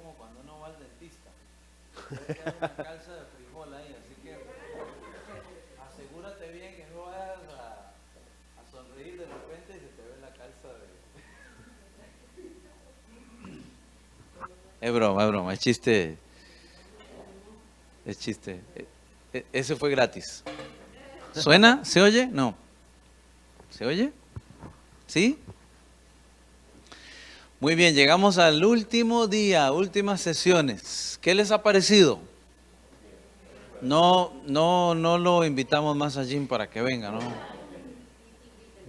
como cuando uno va al dentista. Puede quedar una calza de frijol ahí, así que asegúrate bien que no vayas a sonreír de repente y se te ve la calza de... es broma, es chiste, es chiste. Ese fue gratis. ¿Suena? ¿Se oye? No. ¿Se oye? ¿Sí? Muy bien, llegamos al último día, últimas sesiones. ¿Qué les ha parecido? No lo invitamos más a Jim para que venga, ¿no?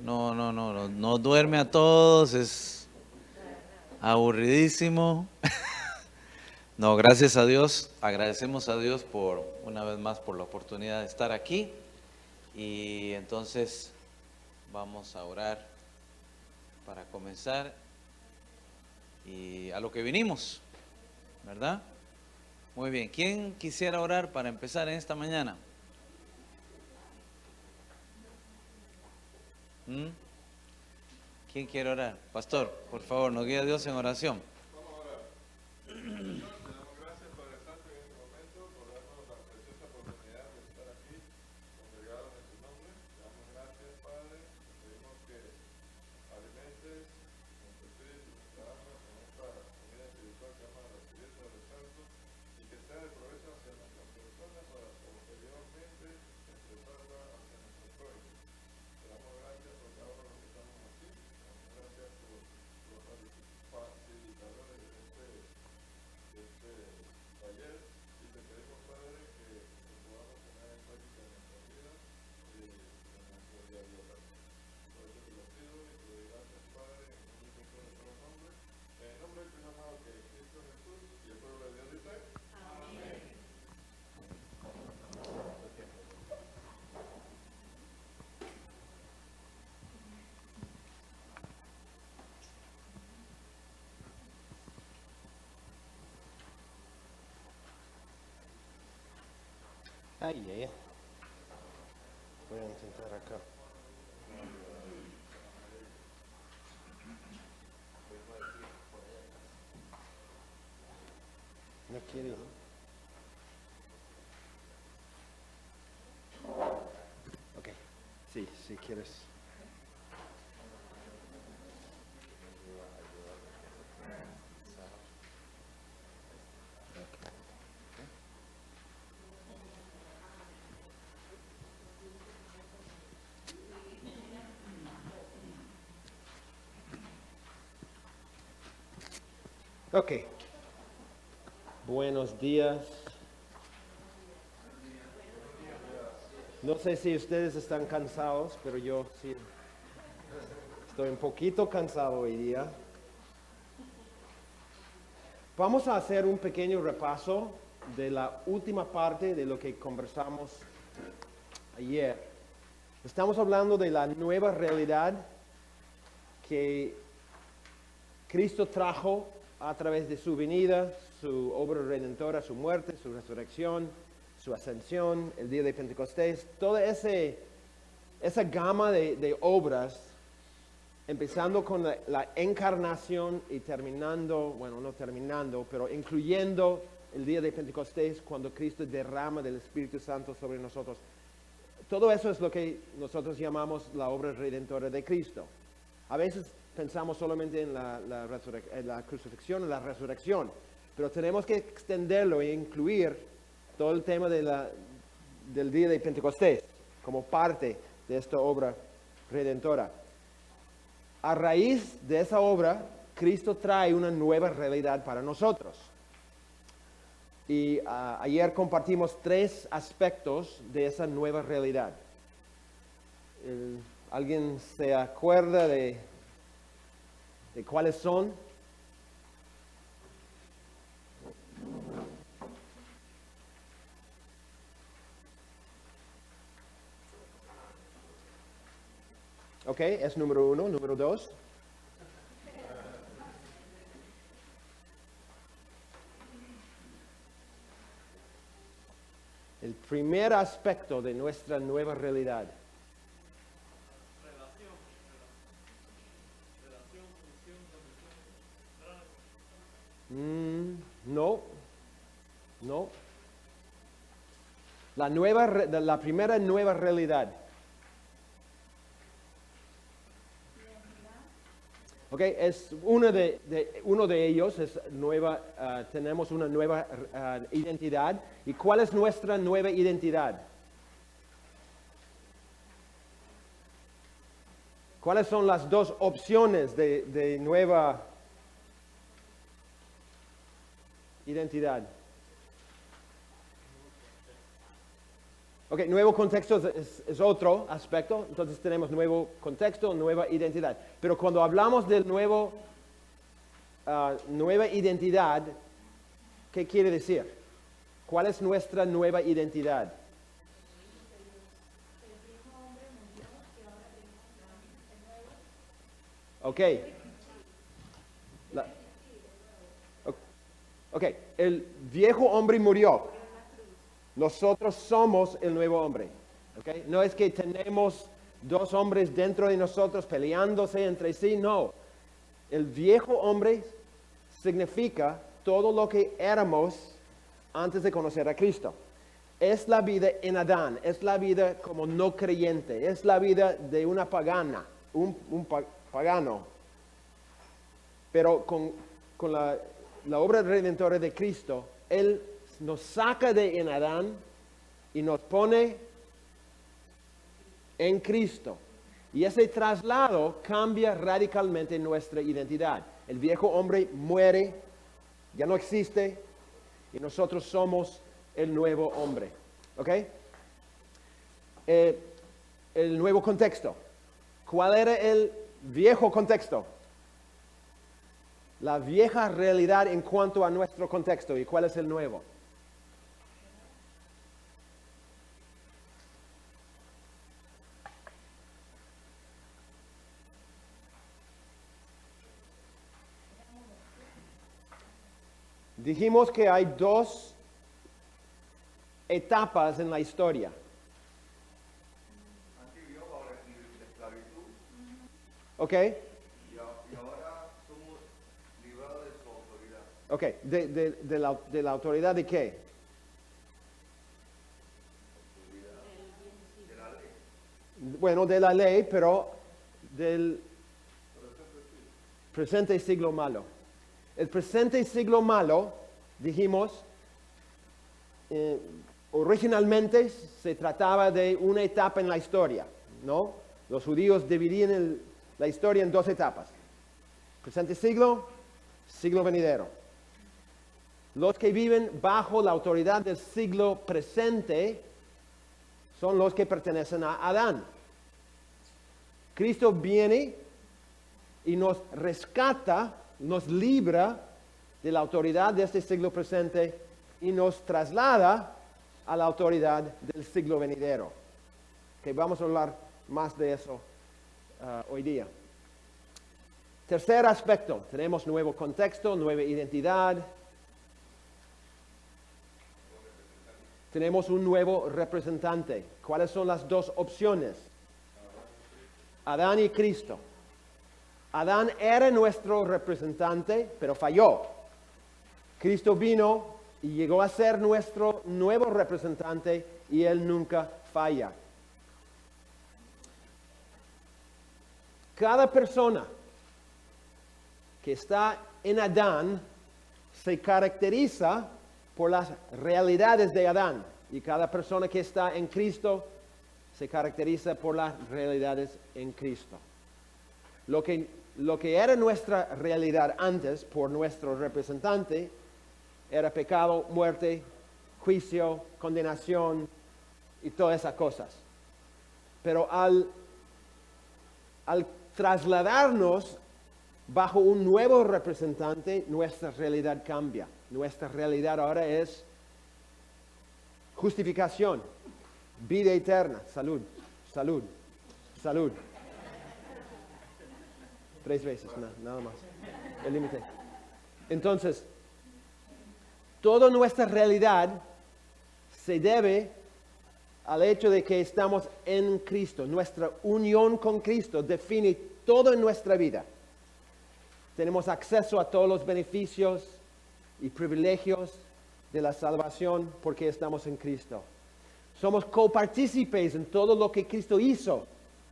No duerme a todos, es aburridísimo. No, gracias a Dios, agradecemos a Dios por una vez más por la oportunidad de estar aquí. Y entonces vamos a orar para comenzar y a lo que vinimos, ¿verdad? Muy bien, ¿quién quisiera orar para empezar en esta mañana? ¿Mm? ¿Quién quiere orar? Pastor, por favor, nos guía Dios en oración. Ay, ay, voy a intentar acá. No quiere. Ok, sí, si quieres. Ok, buenos días. No sé si ustedes están cansados, pero yo sí estoy un poquito cansado hoy día. Vamos a hacer un pequeño repaso de la última parte de lo que conversamos ayer. Estamos hablando de la nueva realidad que Cristo trajo a través de su venida, su obra redentora, su muerte, su resurrección, su ascensión, el día de Pentecostés, toda esa gama de obras, empezando con la encarnación y terminando, bueno, no terminando, pero incluyendo el día de Pentecostés, cuando Cristo derrama del Espíritu Santo sobre nosotros. Todo eso es lo que nosotros llamamos la obra redentora de Cristo. A veces pensamos solamente en la crucifixión y la resurrección, pero tenemos que extenderlo e incluir todo el tema del día de Pentecostés como parte de esta obra redentora. A raíz de esa obra, Cristo trae una nueva realidad para nosotros. Y ayer compartimos 3 aspectos de esa nueva realidad. ¿Alguien se acuerda de cuáles son? Ok, es número 1, número 2. El primer aspecto de nuestra nueva realidad. No, no. La primera nueva realidad. Ok, es uno de ellos, es nueva, tenemos una nueva identidad. ¿Y cuál es nuestra nueva identidad? ¿Cuáles son las dos opciones de nueva identidad? Ok, nuevo contexto es otro aspecto, entonces tenemos nuevo contexto, nueva identidad. Pero cuando hablamos del nueva identidad, ¿qué quiere decir? ¿Cuál es nuestra nueva identidad? Ok. Ok, el viejo hombre murió. Nosotros somos el nuevo hombre. ¿Okay? No es que tenemos dos hombres dentro de nosotros peleándose entre sí, no. El viejo hombre significa todo lo que éramos antes de conocer a Cristo. Es la vida en Adán, es la vida como no creyente, es la vida de una pagana, un pagano. Pero con la obra redentora de Cristo, Él nos saca de en Adán y nos pone en Cristo. Y ese traslado cambia radicalmente nuestra identidad. El viejo hombre muere, ya no existe, y nosotros somos el nuevo hombre. ¿Ok? El nuevo contexto. ¿Cuál era el viejo contexto? La vieja realidad en cuanto a nuestro contexto. ¿Y cuál es el nuevo? Dijimos que hay dos etapas en la historia. ¿Ok? Y ahora somos librados de su autoridad. Ok, de la autoridad de qué? De la ley. Bueno, de la ley, pero del presente siglo malo. El presente siglo malo, dijimos, originalmente se trataba de una etapa en la historia, ¿no? Los judíos dividían la historia en dos etapas. Presente siglo, siglo venidero. Los que viven bajo la autoridad del siglo presente son los que pertenecen a Adán. Cristo viene y nos rescata, nos libra de la autoridad de este siglo presente y nos traslada a la autoridad del siglo venidero. Okay, vamos a hablar más de eso hoy día. Tercer aspecto, tenemos nuevo contexto, nueva identidad. Tenemos un nuevo representante. ¿Cuáles son las dos opciones? Adán y Cristo. Adán era nuestro representante, pero falló. Cristo vino y llegó a ser nuestro nuevo representante y Él nunca falla. Cada persona que está en Adán se caracteriza por las realidades de Adán. Y cada persona que está en Cristo se caracteriza por las realidades en Cristo. Lo que era nuestra realidad antes por nuestro representante era pecado, muerte, juicio, condenación y todas esas cosas. Pero al trasladarnos bajo un nuevo representante, nuestra realidad cambia. Nuestra realidad ahora es justificación, vida eterna, salud, salud, salud. 3 veces, nada más. El límite. Entonces, toda nuestra realidad se debe al hecho de que estamos en Cristo. Nuestra unión con Cristo define todo en nuestra vida. Tenemos acceso a todos los beneficios, y privilegios de la salvación porque estamos en Cristo. Somos copartícipes en todo lo que Cristo hizo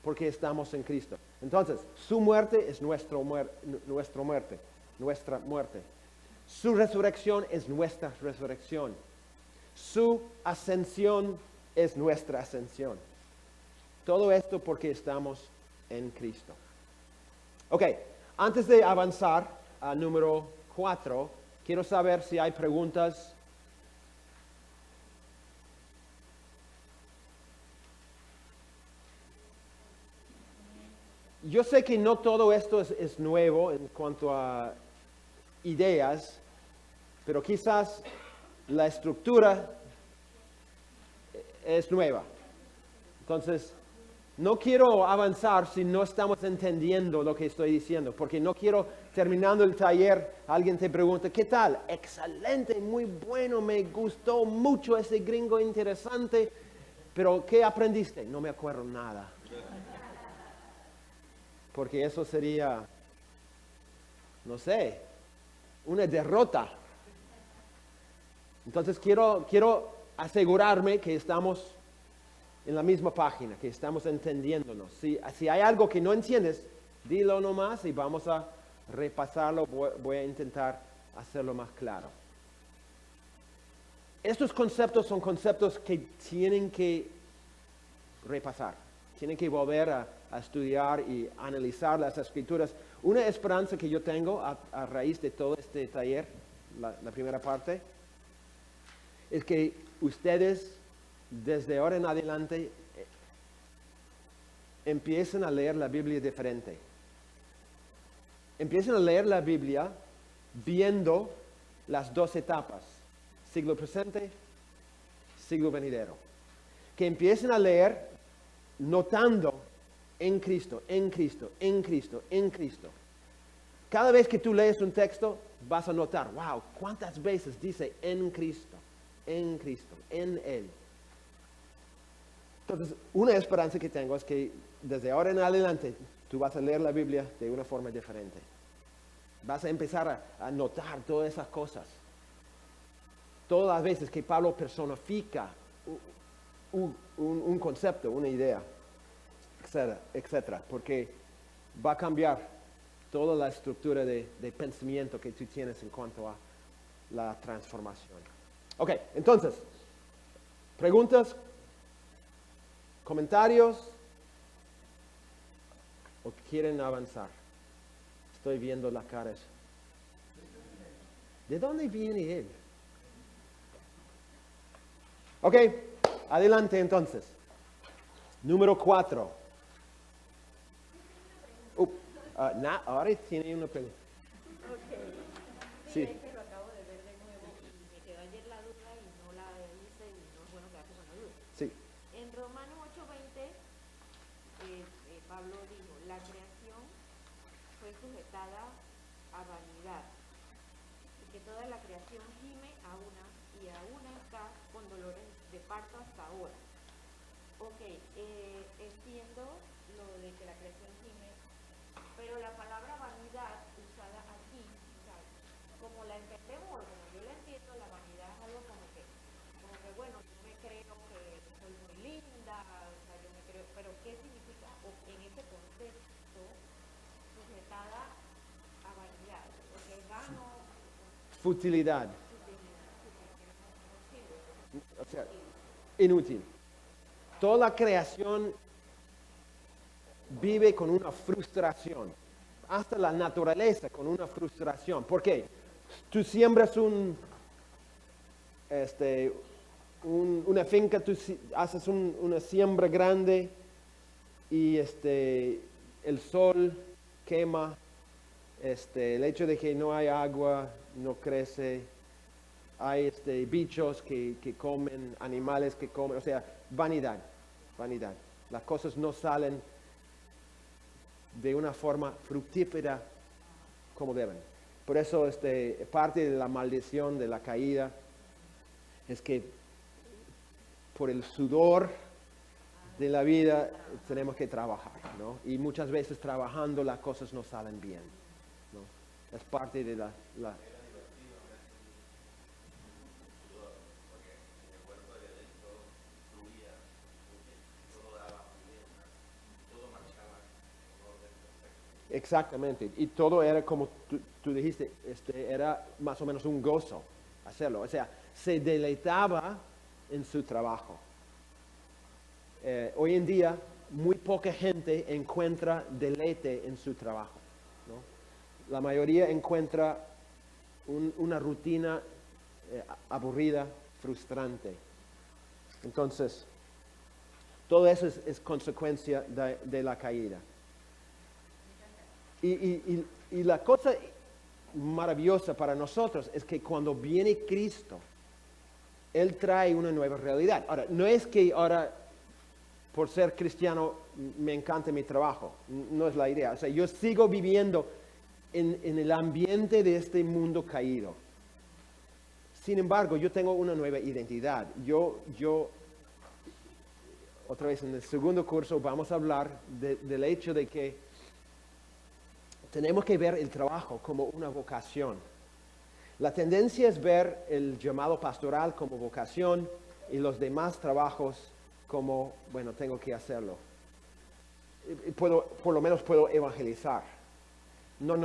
porque estamos en Cristo. Entonces, su muerte es nuestra muerte. Su resurrección es nuestra resurrección. Su ascensión es nuestra ascensión. Todo esto porque estamos en Cristo. Ok, antes de avanzar a número 4, quiero saber si hay preguntas. Yo sé que no todo esto es nuevo en cuanto a ideas, pero quizás la estructura es nueva. Entonces, no quiero avanzar si no estamos entendiendo lo que estoy diciendo, porque no quiero, terminando el taller, alguien te pregunta, ¿qué tal? Excelente, muy bueno, me gustó mucho ese gringo interesante, pero ¿qué aprendiste? No me acuerdo nada. Porque eso sería, no sé, una derrota. Entonces quiero asegurarme que estamos en la misma página, que estamos entendiéndonos. Si hay algo que no entiendes, dilo nomás y vamos a repasarlo. Voy a intentar hacerlo más claro. Estos conceptos son conceptos que tienen que repasar. Tienen que volver a estudiar y analizar las escrituras. Una esperanza que yo tengo a raíz de todo este taller, la primera parte, es que ustedes desde ahora en adelante empiecen a leer la Biblia diferente. Empiecen a leer la Biblia viendo las dos etapas, siglo presente, siglo venidero. Que empiecen a leer notando en Cristo, en Cristo, en Cristo, en Cristo. Cada vez que tú lees un texto, vas a notar, wow, ¿cuántas veces dice en Cristo, en Cristo, en Él? Entonces, una esperanza que tengo es que desde ahora en adelante tú vas a leer la Biblia de una forma diferente. Vas a empezar a notar todas esas cosas. Todas las veces que Pablo personifica un concepto, una idea, etcétera, etcétera, porque va a cambiar toda la estructura de pensamiento que tú tienes en cuanto a la transformación. Ok, entonces, preguntas, comentarios, o quieren avanzar. Estoy viendo las caras. ¿De dónde viene él? Ok, adelante entonces. Número 4. Ahora tiene una pregunta. Ok. Sí. Es que lo acabo de ver de nuevo y me quedó ayer la duda y no la hice y no es bueno quedarse con la duda. Sí. En Romanos 8:20, Pablo dijo, la creación fue sujetada a vanidad y que toda la creación gime a una y a una está con dolores de parto hasta ahora. Ok, entiendo lo de que la creación gime, pero la palabra vanidad usada aquí, o sea, como la entendemos, o como yo la entiendo, la vanidad es algo como que bueno, yo me creo que soy muy linda, o sea, yo me creo, pero ¿qué significa en ese contexto sujetada a vanidad? Porque es vano, Futilidad. no sirve, O sea, inútil. Toda la creación vive con una frustración. Hasta la naturaleza con una frustración. ¿Por qué? Tú siembras una finca, tú haces una siembra grande y el sol quema, el hecho de que no hay agua, no crece, hay bichos que comen, animales que comen, o sea, vanidad. Las cosas no salen de una forma fructífera como deben. Por eso parte de la maldición de la caída es que por el sudor de la vida tenemos que trabajar, ¿no? Y muchas veces trabajando las cosas no salen bien, ¿no? Es parte de Exactamente. Y todo era como tú dijiste, era más o menos un gozo hacerlo. O sea, se deleitaba en su trabajo. Hoy en día, muy poca gente encuentra deleite en su trabajo, ¿no? La mayoría encuentra una rutina aburrida, frustrante. Entonces, todo eso es consecuencia de la caída. Y la cosa maravillosa para nosotros es que cuando viene Cristo, Él trae una nueva realidad. Ahora, no es que ahora, por ser cristiano, me encante mi trabajo. No es la idea. O sea, yo sigo viviendo en el ambiente de este mundo caído. Sin embargo, yo tengo una nueva identidad. Otra vez en el segundo curso vamos a hablar del hecho de que tenemos que ver el trabajo como una vocación. La tendencia es ver el llamado pastoral como vocación y los demás trabajos como, bueno, tengo que hacerlo. Por lo menos puedo evangelizar. No.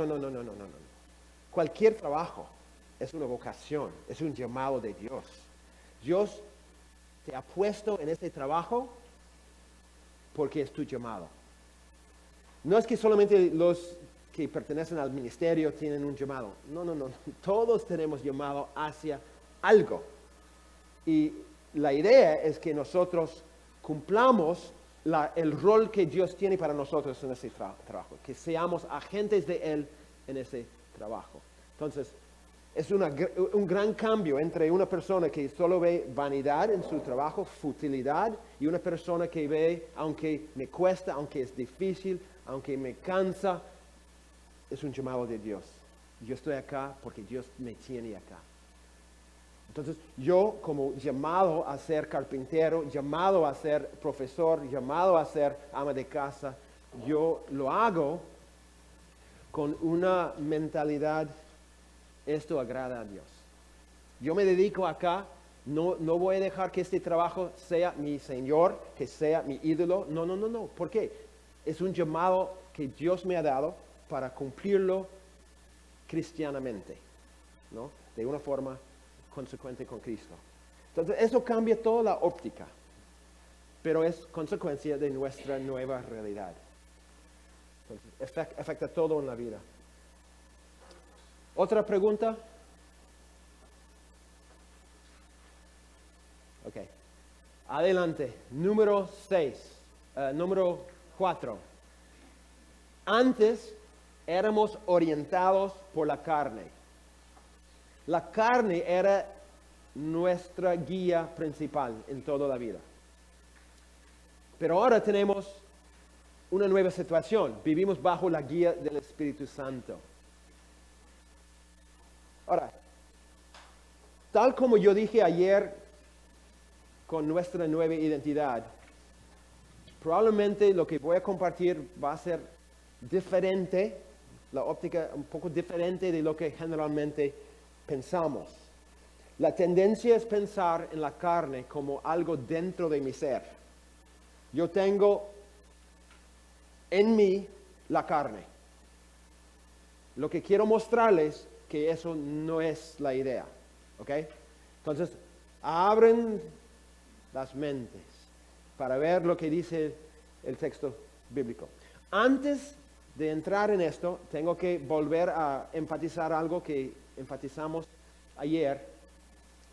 Cualquier trabajo es una vocación, es un llamado de Dios. Dios te ha puesto en este trabajo porque es tu llamado. No es que solamente los que pertenecen al ministerio tienen un llamado. No. Todos tenemos llamado hacia algo. Y la idea es que nosotros cumplamos el rol que Dios tiene para nosotros en ese trabajo. Que seamos agentes de Él en ese trabajo. Entonces, es un gran cambio entre una persona que solo ve vanidad en su trabajo, futilidad, y una persona que ve, aunque me cuesta, aunque es difícil, aunque me cansa, es un llamado de Dios. Yo estoy acá porque Dios me tiene acá. Entonces, yo como llamado a ser carpintero, llamado a ser profesor, llamado a ser ama de casa, yo lo hago con una mentalidad, esto agrada a Dios. Yo me dedico acá, no voy a dejar que este trabajo sea mi Señor, que sea mi ídolo. No. ¿Por qué? Es un llamado que Dios me ha dado para cumplirlo cristianamente, ¿no? De una forma consecuente con Cristo. Entonces, eso cambia toda la óptica, pero es consecuencia de nuestra nueva realidad. Entonces, afecta todo en la vida. ¿Otra pregunta? Ok. Adelante. Número 4. Antes éramos orientados por la carne. La carne era nuestra guía principal en toda la vida. Pero ahora tenemos una nueva situación. Vivimos bajo la guía del Espíritu Santo. Ahora, tal como yo dije ayer con nuestra nueva identidad, probablemente lo que voy a compartir va a ser diferente, la óptica un poco diferente de lo que generalmente pensamos. La tendencia es pensar en la carne como algo dentro de mi ser. Yo tengo en mí la carne. Lo que quiero mostrarles que eso no es la idea, ¿ok? Entonces, abren las mentes para ver lo que dice el texto bíblico. Antes de entrar en esto, tengo que volver a enfatizar algo que enfatizamos ayer,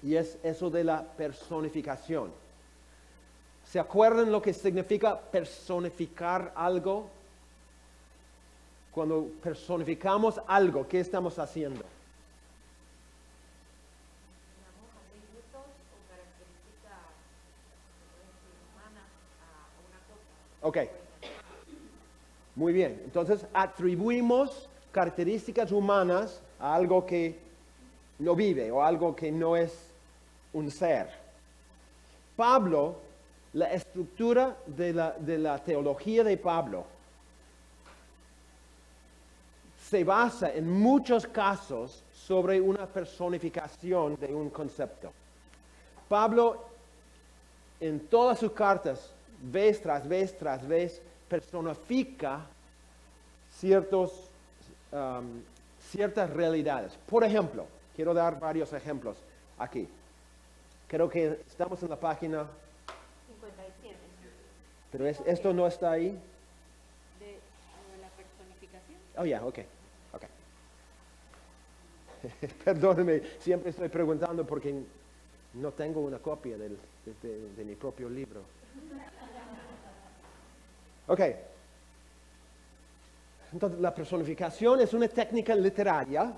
y es eso de la personificación. ¿Se acuerdan lo que significa personificar algo? Cuando personificamos algo, ¿qué estamos haciendo? Damos atributos o características humanas a una cosa. Ok. Muy bien. Entonces, atribuimos características humanas a algo que no vive o algo que no es un ser. Pablo, la estructura de la teología de Pablo se basa en muchos casos sobre una personificación de un concepto. Pablo, en todas sus cartas, vez tras vez, personifica ciertas realidades. Por ejemplo, quiero dar varios ejemplos aquí. Creo que estamos en la página, 57. pero esto no está ahí. De la personificación. Oh, ya, ok. Perdóneme, siempre estoy preguntando porque no tengo una copia de mi propio libro. Ok. Entonces, la personificación es una técnica literaria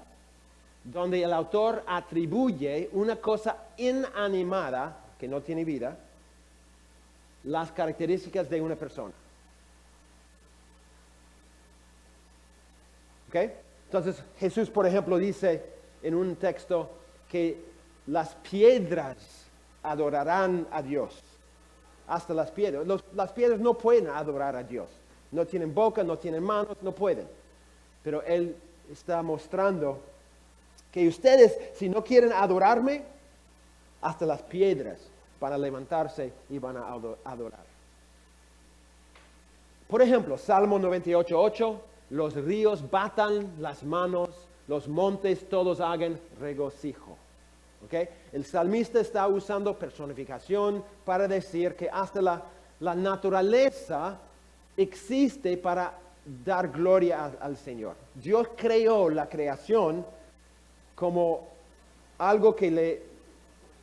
donde el autor atribuye una cosa inanimada, que no tiene vida, las características de una persona. ¿Ok? Entonces Jesús, por ejemplo, dice en un texto que las piedras adorarán a Dios. Hasta las piedras. Las piedras no pueden adorar a Dios. No tienen boca, no tienen manos, no pueden. Pero Él está mostrando que ustedes, si no quieren adorarme, hasta las piedras van a levantarse y van a adorar. Por ejemplo, Salmo 98:8, los ríos batan las manos, los montes todos hagan regocijo. ¿Okay? El salmista está usando personificación para decir que hasta la naturaleza existe para dar gloria al Señor. Dios creó la creación como algo que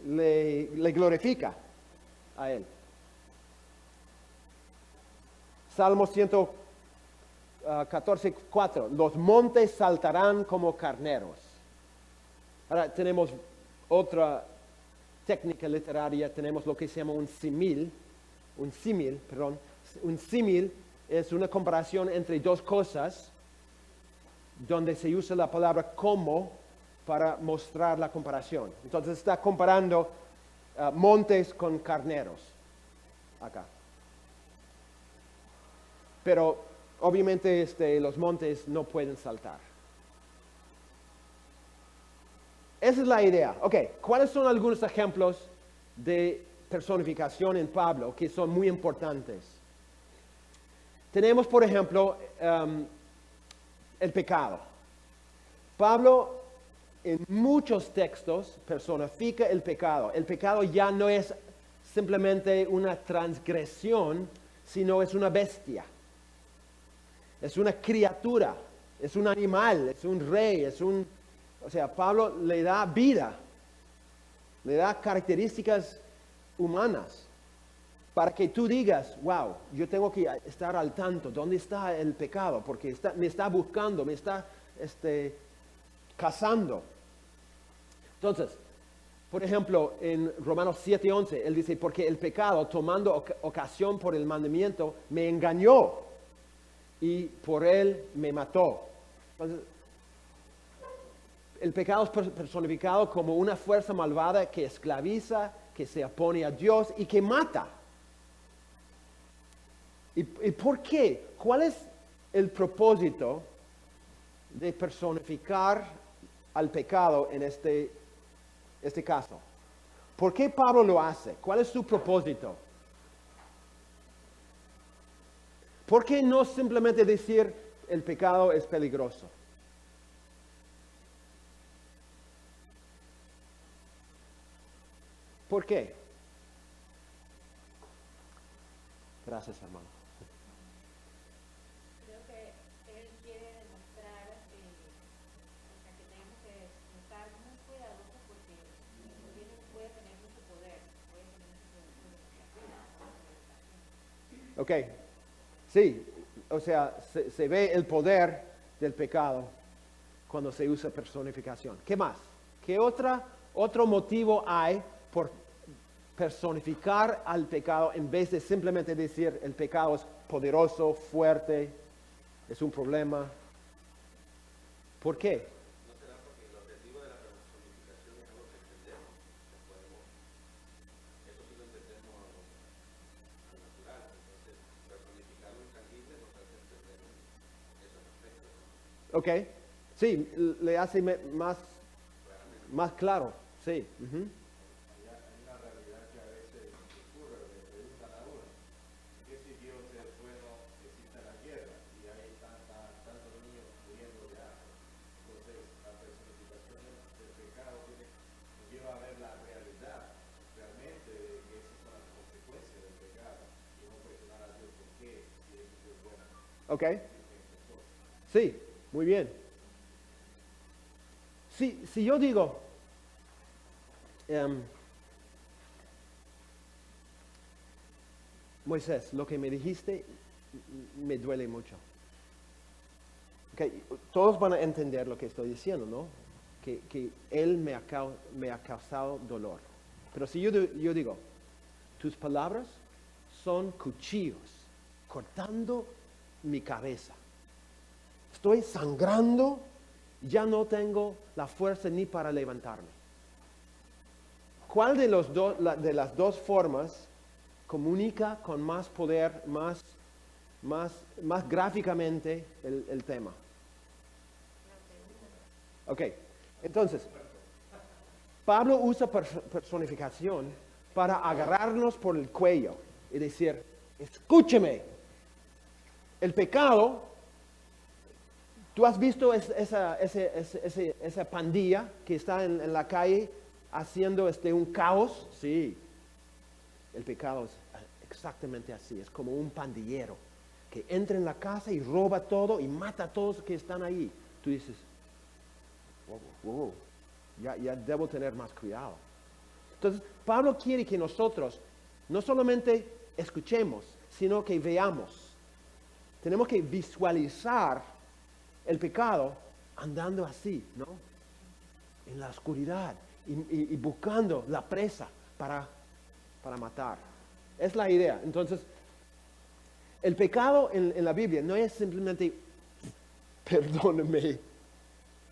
le glorifica a Él. Salmo 114:4, los montes saltarán como carneros. Ahora tenemos otra técnica literaria, tenemos lo que se llama un símil. Un símil es una comparación entre dos cosas donde se usa la palabra como para mostrar la comparación. Entonces está comparando montes con carneros acá. Pero obviamente los montes no pueden saltar. Esa es la idea. Ok, ¿cuáles son algunos ejemplos de personificación en Pablo que son muy importantes? Tenemos, por ejemplo, el pecado. Pablo en muchos textos personifica el pecado. El pecado ya no es simplemente una transgresión, sino es una bestia. Es una criatura, es un animal, es un rey, o sea, Pablo le da vida, le da características humanas para que tú digas, wow, yo tengo que estar al tanto, ¿dónde está el pecado? Porque me está buscando, me está cazando. Entonces, por ejemplo, en Romanos 7:11, él dice, porque el pecado, tomando ocasión por el mandamiento, me engañó y por él me mató. Entonces, el pecado es personificado como una fuerza malvada que esclaviza, que se opone a Dios y que mata. ¿Y por qué? ¿Cuál es el propósito de personificar al pecado en este caso? ¿Por qué Pablo lo hace? ¿Cuál es su propósito? ¿Por qué no simplemente decir el pecado es peligroso? ¿Por qué? Gracias, hermano. Creo que él quiere demostrar que tenemos que estar muy cuidadosos porque puede tener mucho poder, puede tener mucho poder. Ok, sí, o sea, se ve el poder del pecado cuando se usa personificación. ¿Qué más? ¿Qué otro motivo hay por personificar al pecado en vez de simplemente decir el pecado es poderoso, fuerte, es un problema? ¿Por qué? ¿No será porque el objetivo de la personificación es algo que entendemos? Eso sí lo entendemos al natural. Entonces, personificar lo intangible nos hace entender esos aspectos. Ok, sí, le hace más claro, sí. Hay una realidad que a veces ocurre, le preguntan a uno, ¿qué si Dios es bueno, existe la guerra? Y hay tantos ¿Ok? Sí, muy bien. Si yo digo, Moisés, lo que me dijiste me duele mucho. Okay, todos van a entender lo que estoy diciendo, ¿no? Que él me ha causado dolor. Pero si yo digo, tus palabras son cuchillos cortando mi cabeza. Estoy sangrando, ya no tengo la fuerza ni para levantarme. ¿Cuál de las dos formas comunica con más poder, más gráficamente el tema? Ok, entonces, Pablo usa personificación para agarrarnos por el cuello y decir, escúcheme, el pecado, ¿tú has visto esa pandilla que está en la calle haciendo un caos? Sí, el pecado es exactamente así, es como un pandillero que entra en la casa y roba todo y mata a todos los que están ahí. Tú dices, wow, ya debo tener más cuidado. Entonces, Pablo quiere que nosotros no solamente escuchemos, sino que veamos. Tenemos que visualizar el pecado andando así, ¿no? En la oscuridad y buscando la presa para matar. Es la idea. Entonces, el pecado en la Biblia no es simplemente, perdóname.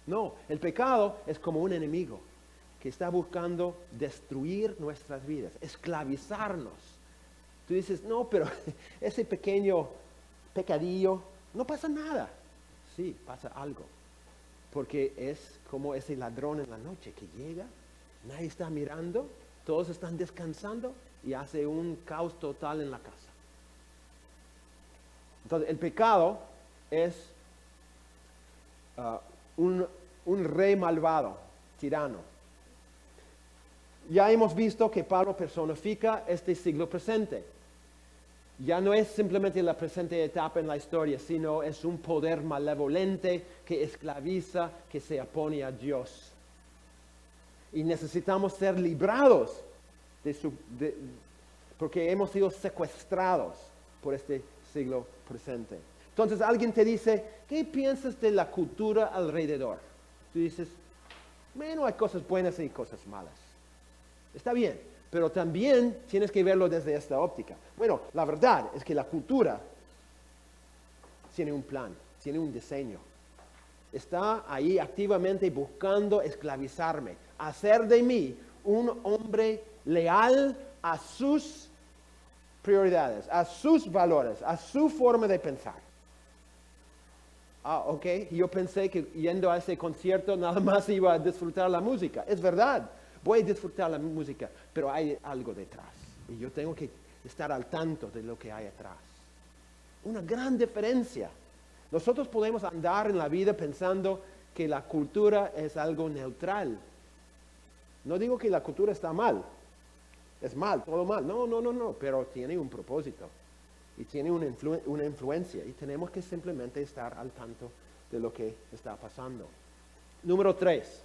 No, el pecado es como un enemigo que está buscando destruir nuestras vidas, esclavizarnos. Tú dices, no, pero ese pequeño pecadillo, no pasa nada. Sí, pasa algo. Porque es como ese ladrón en la noche que llega, nadie está mirando, todos están descansando y hace un caos total en la casa. Entonces, el pecado es un rey malvado, tirano. Ya hemos visto que Pablo personifica este siglo presente. Ya no es simplemente la presente etapa en la historia, sino es un poder malevolente que esclaviza, que se opone a Dios. Y necesitamos ser librados porque hemos sido secuestrados por este siglo presente. Entonces alguien te dice, ¿qué piensas de la cultura alrededor? Tú dices, bueno, hay cosas buenas y cosas malas. Está bien, pero también tienes que verlo desde esta óptica. Bueno, la verdad es que la cultura tiene un plan, tiene un diseño. Está ahí activamente buscando esclavizarme, hacer de mí un hombre leal a sus prioridades, a sus valores, a su forma de pensar. Ok, yo pensé que yendo a ese concierto nada más iba a disfrutar la música. Es verdad, voy a disfrutar la música, pero hay algo detrás. Y yo tengo que estar al tanto de lo que hay atrás. Una gran diferencia. Nosotros podemos andar en la vida pensando que la cultura es algo neutral. No digo que la cultura está mal. Es mal, todo mal. No, pero tiene un propósito. Y tiene una influencia. Y tenemos que simplemente estar al tanto de lo que está pasando. Número 3.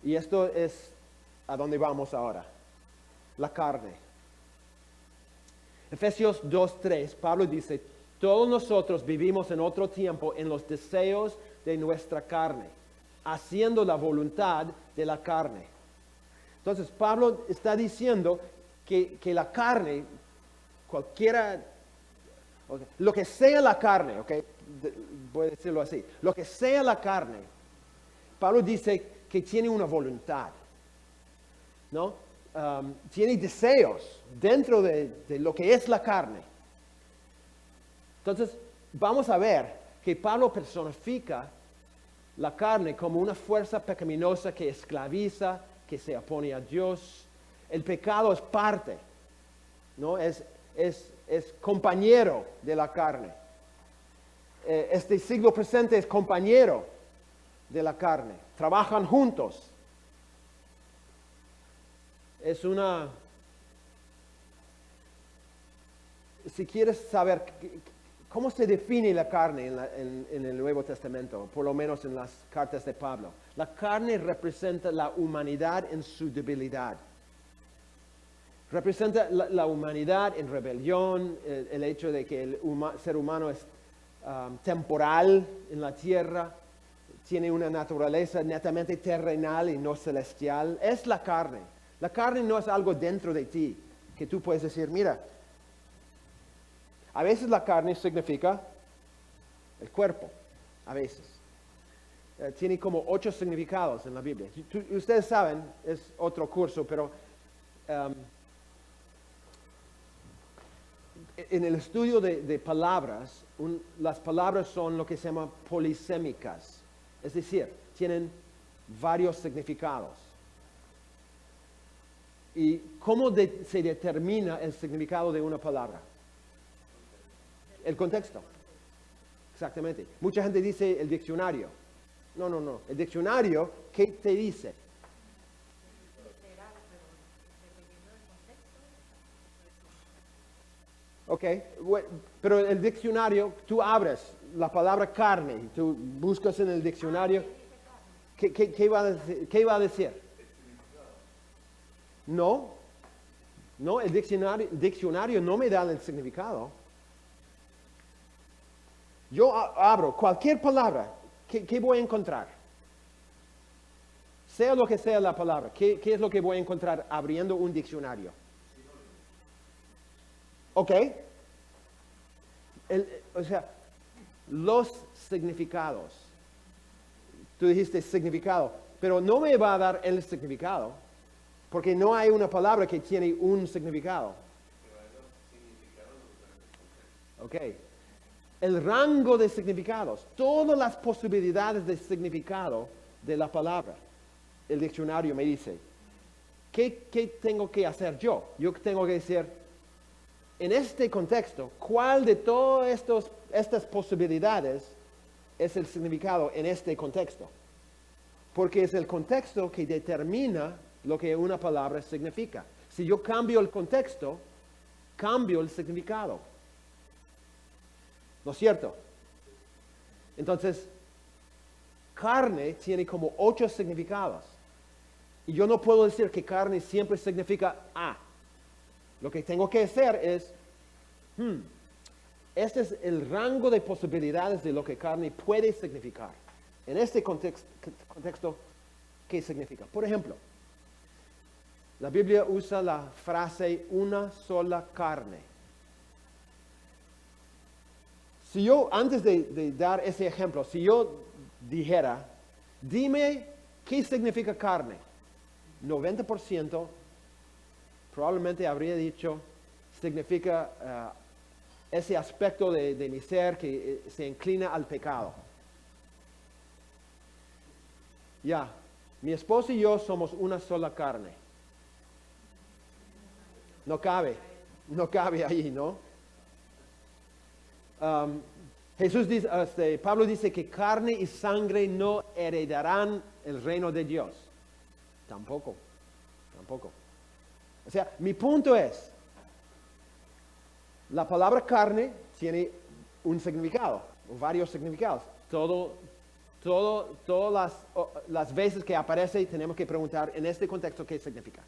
Y esto es a dónde vamos ahora. La carne. Efesios 2:3, Pablo dice, todos nosotros vivimos en otro tiempo en los deseos de nuestra carne, haciendo la voluntad de la carne. Entonces, Pablo está diciendo que la carne, cualquiera, lo que sea la carne, voy a decirlo así, lo que sea la carne, Pablo dice que tiene una voluntad, ¿no? Tiene deseos dentro de lo que es la carne. Entonces, vamos a ver que Pablo personifica la carne como una fuerza pecaminosa que esclaviza, que se opone a Dios. El pecado es parte, ¿no? Es compañero de la carne. Este siglo presente es compañero de la carne. Trabajan juntos. Si quieres saber ¿Cómo se define la carne en el Nuevo Testamento? Por lo menos en las cartas de Pablo. La carne representa la humanidad en su debilidad. Representa la humanidad en rebelión, el hecho de que el ser humano es temporal en la tierra, tiene una naturaleza netamente terrenal y no celestial. Es la carne. La carne no es algo dentro de ti que tú puedes decir, mira, a veces la carne significa el cuerpo, a veces. Tiene como 8 significados en la Biblia. Ustedes saben, es otro curso, pero en el estudio de palabras, las palabras son lo que se llama polisémicas. Es decir, tienen varios significados. ¿Y cómo se determina el significado de una palabra? El contexto. Exactamente. Mucha gente dice el diccionario. No. El diccionario, ¿qué te dice? Ok, pero el diccionario, tú abres la palabra carne, tú buscas en el diccionario, ¿qué va a decir? No, el diccionario no me da el significado. Yo abro cualquier palabra, ¿qué voy a encontrar? Sea lo que sea la palabra, ¿qué es lo que voy a encontrar abriendo un diccionario? Ok. O sea, los significados. Tú dijiste significado, pero no me va a dar el significado, porque no hay una palabra que tiene un significado. Ok. El rango de significados, todas las posibilidades de significado de la palabra. El diccionario me dice, ¿qué tengo que hacer yo? Yo tengo que decir, en este contexto, ¿cuál de todas estas posibilidades es el significado en este contexto? Porque es el contexto que determina lo que una palabra significa. Si yo cambio el contexto, cambio el significado. ¿No es cierto? Entonces, carne tiene como 8 significados. Y yo no puedo decir que carne siempre significa A. Lo que tengo que hacer es, este es el rango de posibilidades de lo que carne puede significar. En este contexto, ¿qué significa? Por ejemplo, la Biblia usa la frase una sola carne. Si yo, antes de dar ese ejemplo, si yo dijera, dime qué significa carne, 90% probablemente habría dicho, significa ese aspecto de mi ser que se inclina al pecado. Ya, mi esposo y yo somos una sola carne. No cabe ahí, ¿no? Jesús dice, Pablo dice que carne y sangre no heredarán el reino de Dios. Tampoco. O sea, mi punto es, la palabra carne tiene un significado, o varios significados. Todas las veces que aparece tenemos que preguntar en este contexto qué significa.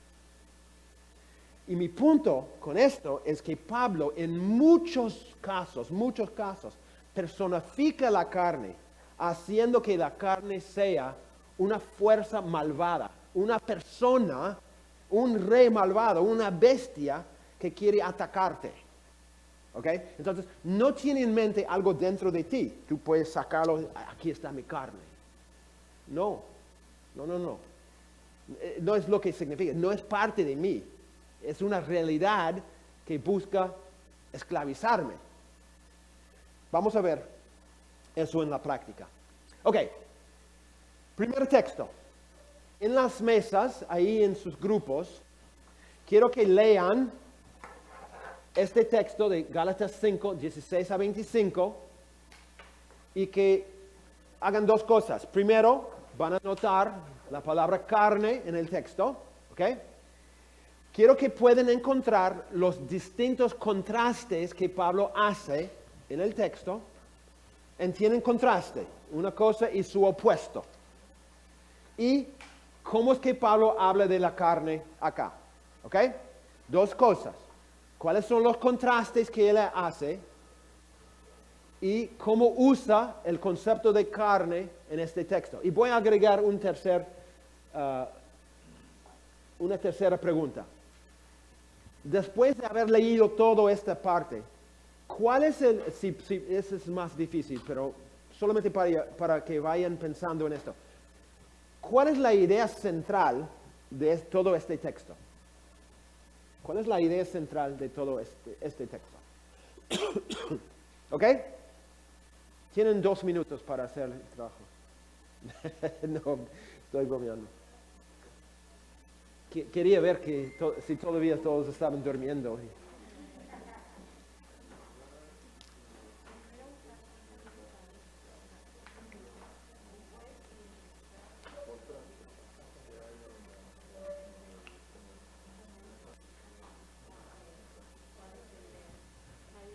Y mi punto con esto es que Pablo en muchos casos, personifica la carne, haciendo que la carne sea una fuerza malvada, una persona, un rey malvado, una bestia que quiere atacarte. ¿Ok? Entonces, no tiene en mente algo dentro de ti. Tú puedes sacarlo, aquí está mi carne. No. No es lo que significa, no es parte de mí. Es una realidad que busca esclavizarme. Vamos a ver eso en la práctica. Ok, primer texto. En las mesas, ahí en sus grupos, quiero que lean este texto de Gálatas 5, 16 a 25, y que hagan 2 cosas. Primero, van a notar la palabra carne en el texto, ¿ok? Quiero que puedan encontrar los distintos contrastes que Pablo hace en el texto tienen contraste, una cosa y su opuesto. ¿Y cómo es que Pablo habla de la carne acá? ¿Ok? Dos cosas. ¿Cuáles son los contrastes que él hace? Y cómo usa el concepto de carne en este texto. Y voy a agregar una tercera pregunta. Después de haber leído toda esta parte, ¿cuál es ese es más difícil, pero solamente para que vayan pensando en esto. ¿Cuál es la idea central de todo este texto? ¿Cuál es la idea central de todo este texto? ¿Ok? Tienen 2 minutos para hacer el trabajo. No, estoy bromeando. Quería ver si todavía todos estaban durmiendo.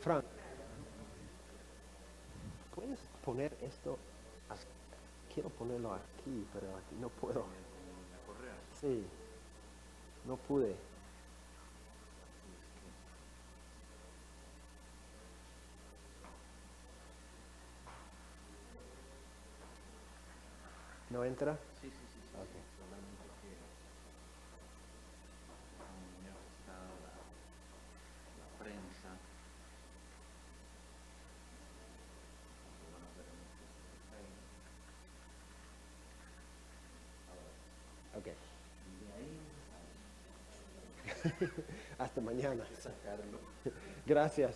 Frank, ¿puedes poner esto? Quiero ponerlo aquí, pero aquí no puedo. Sí, no pude. ¿No entra? Sí, sí, sí, sí, Ok. solamente que ya está la prensa. Van a ver Ok. y de ahí Hasta mañana. sacarlo. Gracias.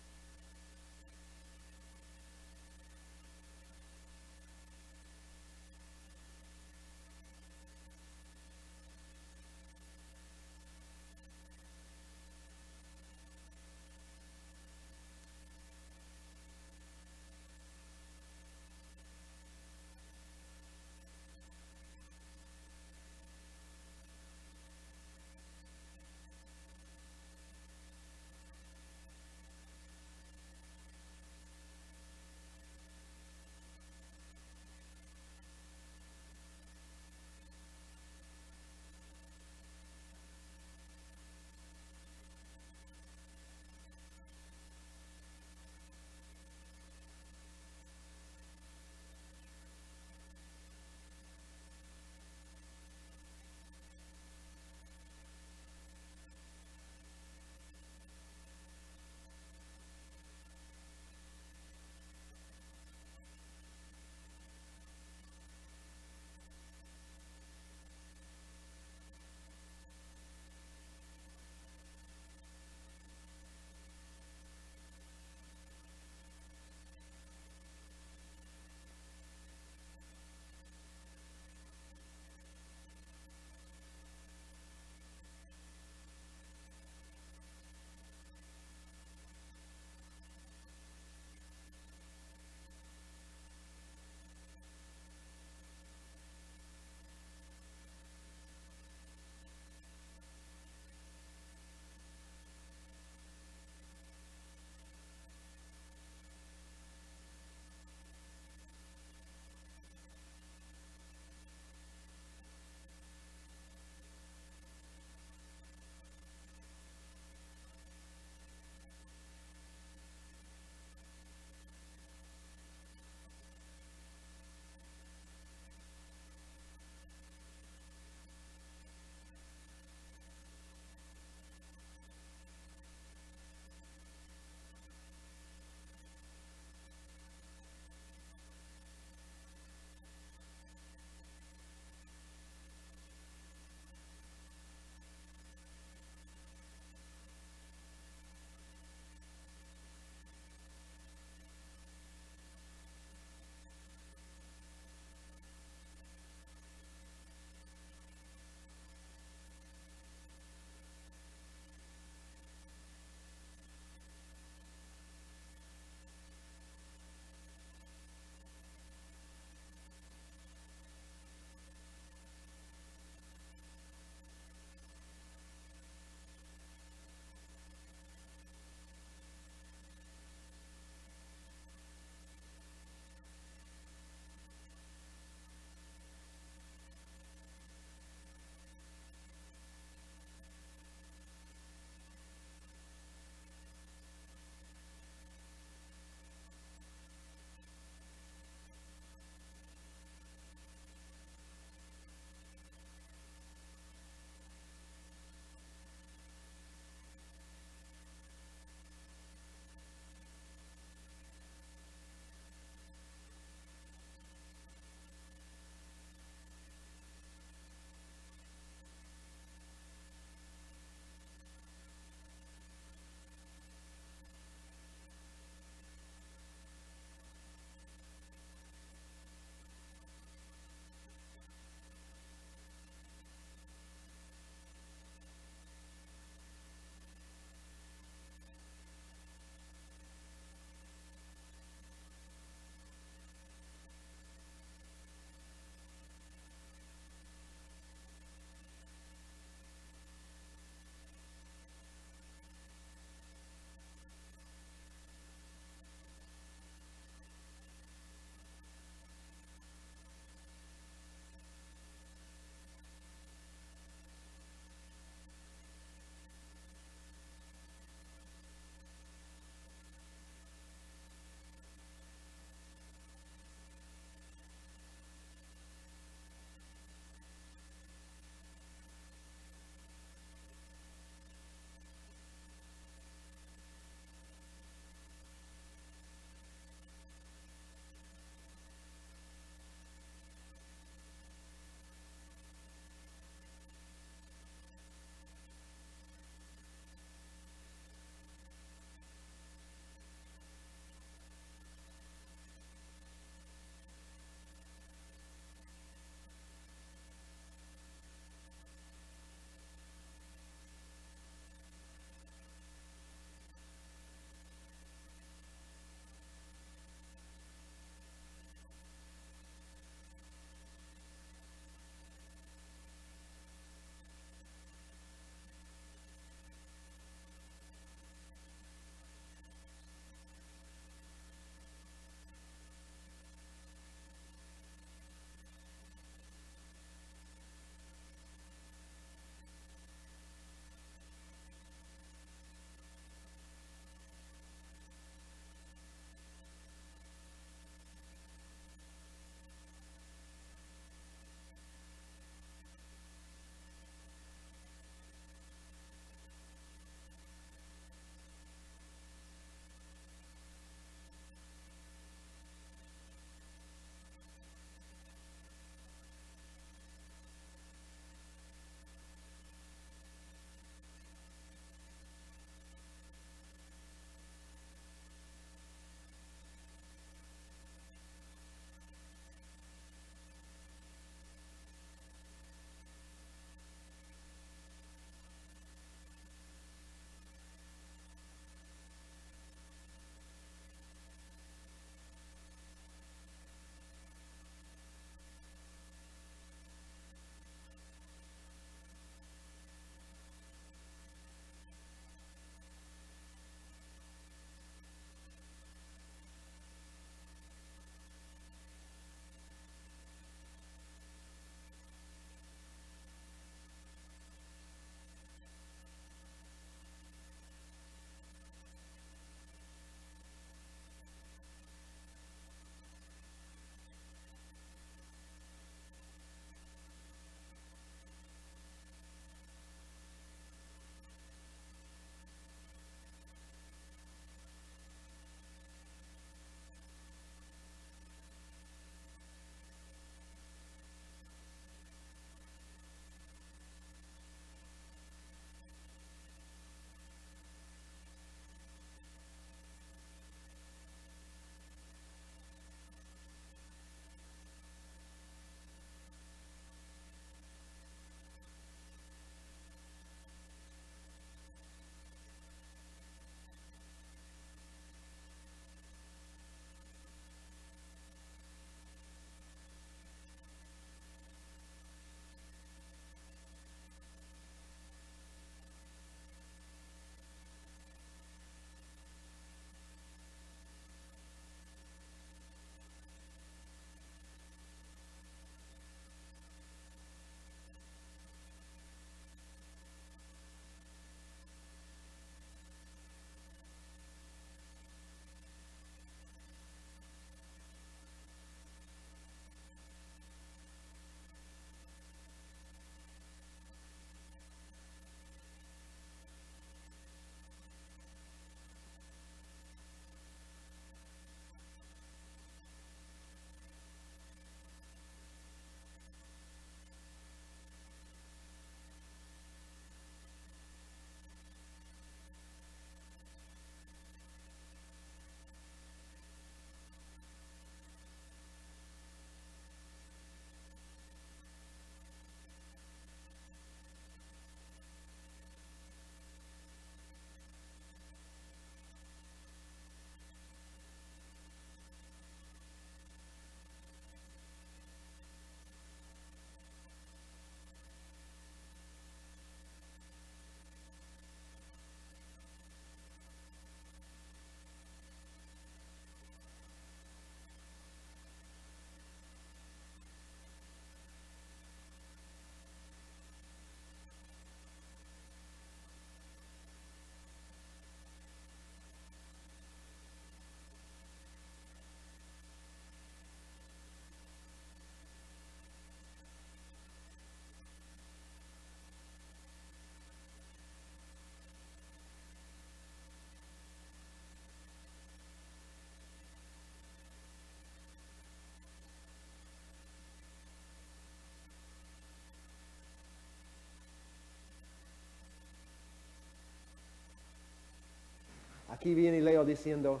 aquí viene Leo diciendo,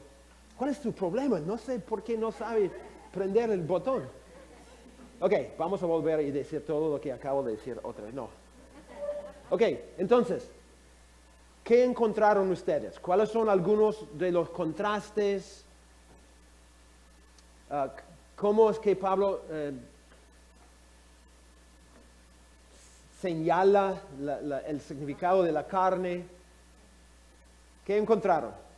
¿cuál es tu problema? No sé por qué no sabe prender el botón. Ok, vamos a volver y decir todo lo que acabo de decir otra vez. No. Ok, entonces, ¿qué encontraron ustedes? ¿Cuáles son algunos de los contrastes? ¿Cómo es que Pablo señala el significado de la carne? ¿Qué encontraron?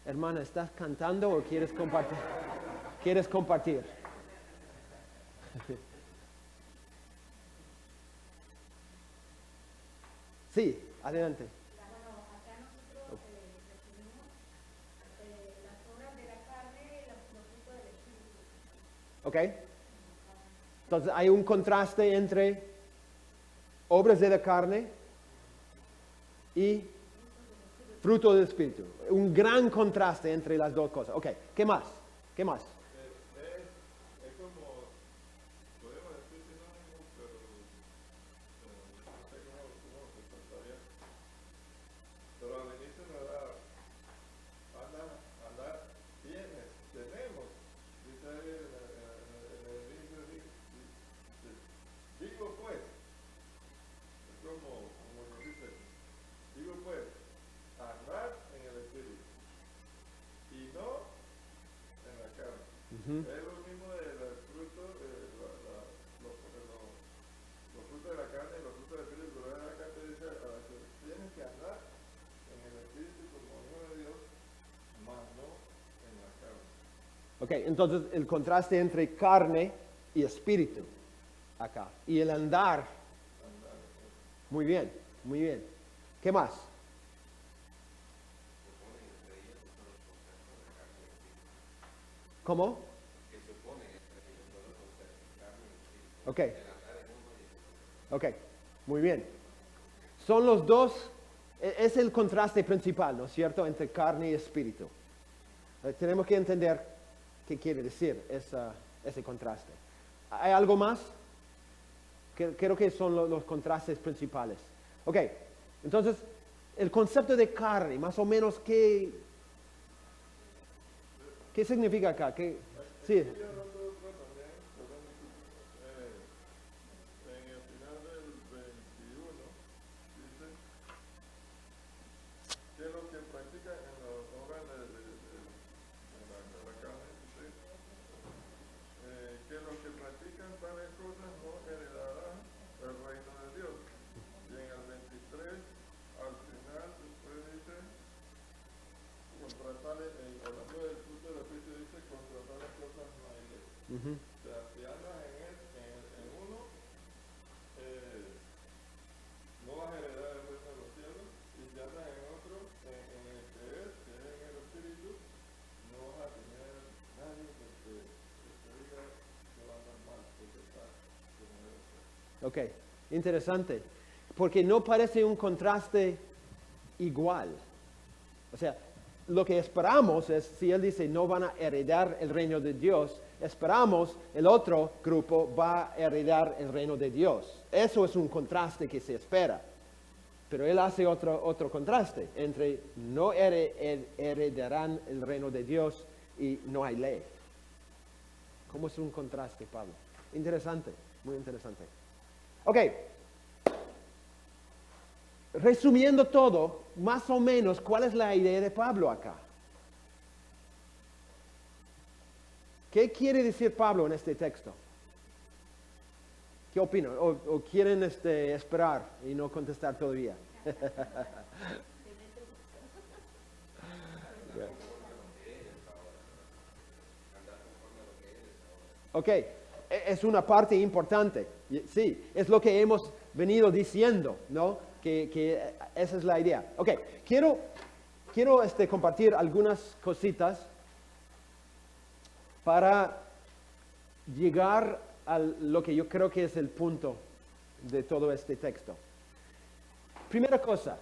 Hermana, ¿estás cantando o quieres compartir? ¿Quieres compartir? Sí, adelante. Bueno, acá nosotros definimos las obras de la carne y los frutos del espíritu. ¿Ok? Entonces hay un contraste entre obras de la carne y fruto del espíritu. Un gran contraste entre las dos cosas. Ok, ¿qué más? ¿Qué más? Es como, podemos decir sinónimo, pero no sé cómo se trataría. Pero al inicio nos da, tenemos, dice ahí en el inicio, digo pues, es como nos dice, digo pues, andar en el espíritu y no en la carne. Es lo mismo del fruto, los frutos de la carne y los frutos del espíritu, pero acá te dice que tienes que andar en el espíritu como hijo de Dios, más no en la carne. Ok, entonces el contraste entre carne y espíritu acá. Y el andar. Muy bien, muy bien. ¿Qué más? ¿Cómo? Ok. Ok, muy bien. Son los dos, es el contraste principal, ¿no es cierto?, entre carne y espíritu. Tenemos que entender qué quiere decir ese contraste. ¿Hay algo más? Creo que son los contrastes principales. Ok, entonces, el concepto de carne, más o menos, ¿qué significa acá? Sí. En el final del 21 dice que los que practican en las obras de la carne, dice, que los que practican tales cosas no heredarán el reino de Dios. Y en el 23, al final, después dice, contra tales, hablando del fruto del Espíritu, dice, contra tales cosas no hay ley. O sea, si andas en uno, no vas a heredar el reino de los cielos, y si andas en otro, en el que es en el Espíritu, no vas a tener nadie que te diga que va a andar mal, porque está como debe ser. Ok, interesante. Porque no parece un contraste igual. O sea, lo que esperamos es, si él dice no van a heredar el reino de Dios, esperamos el otro grupo va a heredar el reino de Dios. Eso es un contraste que se espera. Pero él hace otro contraste entre no heredarán el reino de Dios y no hay ley. ¿Cómo es un contraste, Pablo? Interesante, muy interesante. Ok. Resumiendo todo, más o menos, ¿cuál es la idea de Pablo acá? ¿Qué quiere decir Pablo en este texto? ¿Qué opinan? ¿O quieren esperar y no contestar todavía? Ok, es una parte importante. Sí, es lo que hemos venido diciendo, ¿no? Que esa es la idea. Ok, quiero compartir algunas cositas para llegar a lo que yo creo que es el punto de todo este texto. Primera cosa,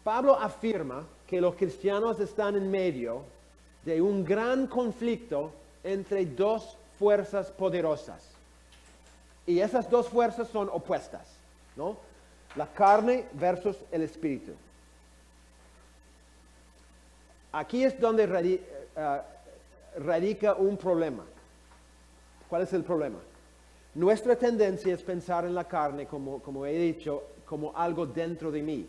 Pablo afirma que los cristianos están en medio de un gran conflicto entre dos fuerzas poderosas. Y esas dos fuerzas son opuestas, ¿no? La carne versus el espíritu. Aquí es donde radica un problema. ¿Cuál es el problema? Nuestra tendencia es pensar en la carne, como he dicho, como algo dentro de mí,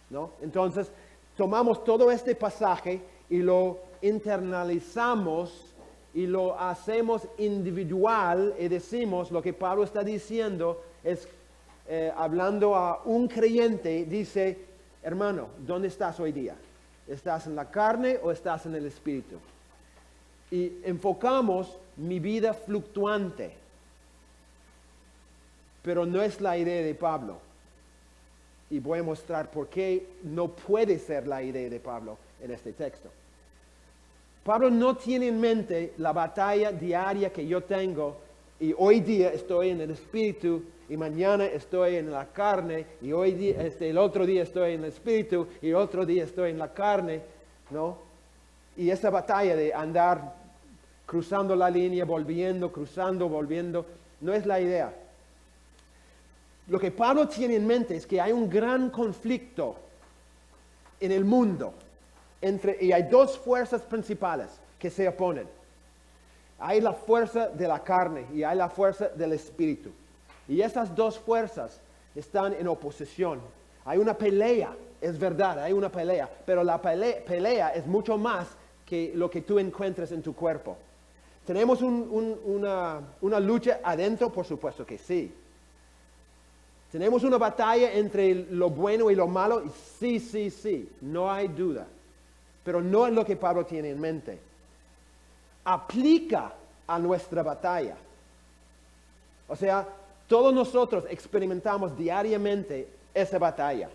¿no? Entonces, tomamos todo este pasaje y lo internalizamos y lo hacemos individual y decimos lo que Pablo está diciendo es, hablando a un creyente, dice, hermano, ¿dónde estás hoy día? ¿Estás en la carne o estás en el espíritu? Y enfocamos mi vida fluctuante, pero no es la idea de Pablo. Y voy a mostrar por qué no puede ser la idea de Pablo en este texto. Pablo no tiene en mente la batalla diaria que yo tengo y hoy día estoy en el espíritu y mañana estoy en la carne y hoy día, el otro día estoy en el espíritu y otro día estoy en la carne, ¿no? Y esa batalla de andar cruzando la línea, volviendo, cruzando, volviendo, no es la idea. Lo que Pablo tiene en mente es que hay un gran conflicto en el mundo. Y hay dos fuerzas principales que se oponen. Hay la fuerza de la carne y hay la fuerza del espíritu. Y esas dos fuerzas están en oposición. Hay una pelea, es verdad, hay una pelea, pero la pelea es mucho más que lo que tú encuentres en tu cuerpo. ¿Tenemos una lucha adentro? Por supuesto que sí. ¿Tenemos una batalla entre lo bueno y lo malo? Sí, no hay duda. Pero no es lo que Pablo tiene en mente. Aplica a nuestra batalla. O sea, todos nosotros experimentamos diariamente esa batalla.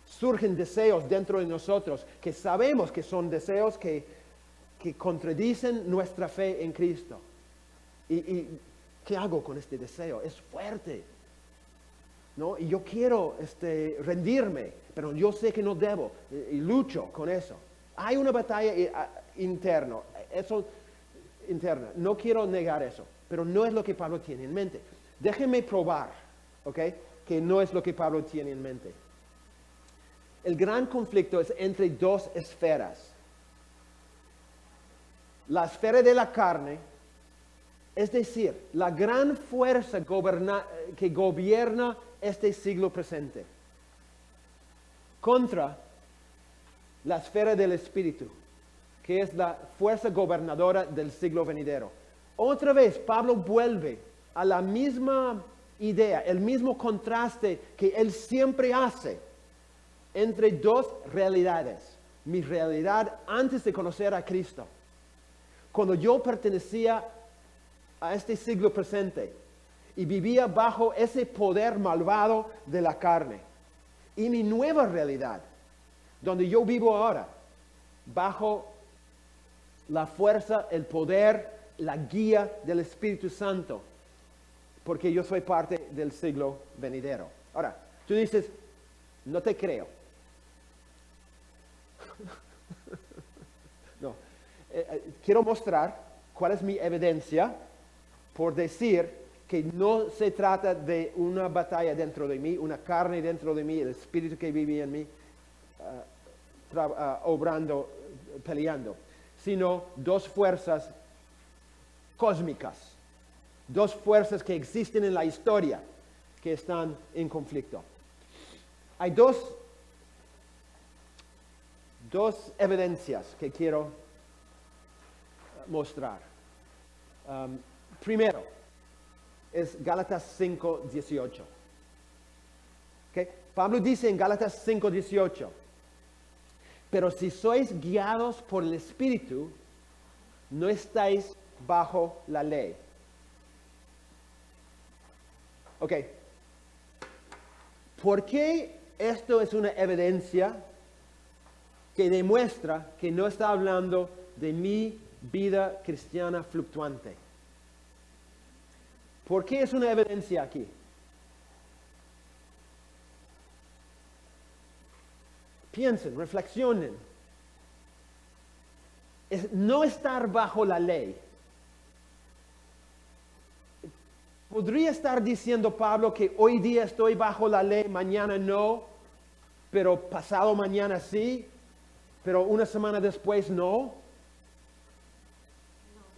Surgen deseos dentro de nosotros que sabemos que son deseos que contradicen nuestra fe en Cristo. ¿Y qué hago con este deseo? Es fuerte, ¿no? Y yo quiero rendirme, pero yo sé que no debo, y lucho con eso. Hay una batalla interna, no quiero negar eso, pero no es lo que Pablo tiene en mente. Déjenme probar, ¿ok? Que no es lo que Pablo tiene en mente. El gran conflicto es entre dos esferas. La esfera de la carne, es decir, la gran fuerza que gobierna este siglo presente, contra la esfera del espíritu, que es la fuerza gobernadora del siglo venidero. Otra vez, Pablo vuelve a la misma idea, el mismo contraste que él siempre hace entre dos realidades. Mi realidad antes de conocer a Cristo. Cuando yo pertenecía a este siglo presente y vivía bajo ese poder malvado de la carne. Y mi nueva realidad, donde yo vivo ahora, bajo la fuerza, el poder, la guía del Espíritu Santo, porque yo soy parte del siglo venidero. Ahora, tú dices, no te creo. No, quiero mostrar cuál es mi evidencia por decir que no se trata de una batalla dentro de mí, una carne dentro de mí, el espíritu que vive en mí, obrando, peleando, sino dos fuerzas cósmicas, dos fuerzas que existen en la historia que están en conflicto. Hay dos evidencias que quiero mostrar. Primero, es Gálatas 5:18. ¿Okay? Pablo dice en Gálatas 5:18, pero si sois guiados por el Espíritu, no estáis bajo la ley. Ok. ¿Por qué esto es una evidencia que demuestra que no está hablando de mi vida cristiana fluctuante? ¿Por qué es una evidencia aquí? Piensen, reflexionen. Es no estar bajo la ley. ¿Podría estar diciendo Pablo que hoy día estoy bajo la ley, mañana no, pero pasado mañana sí, pero una semana después no?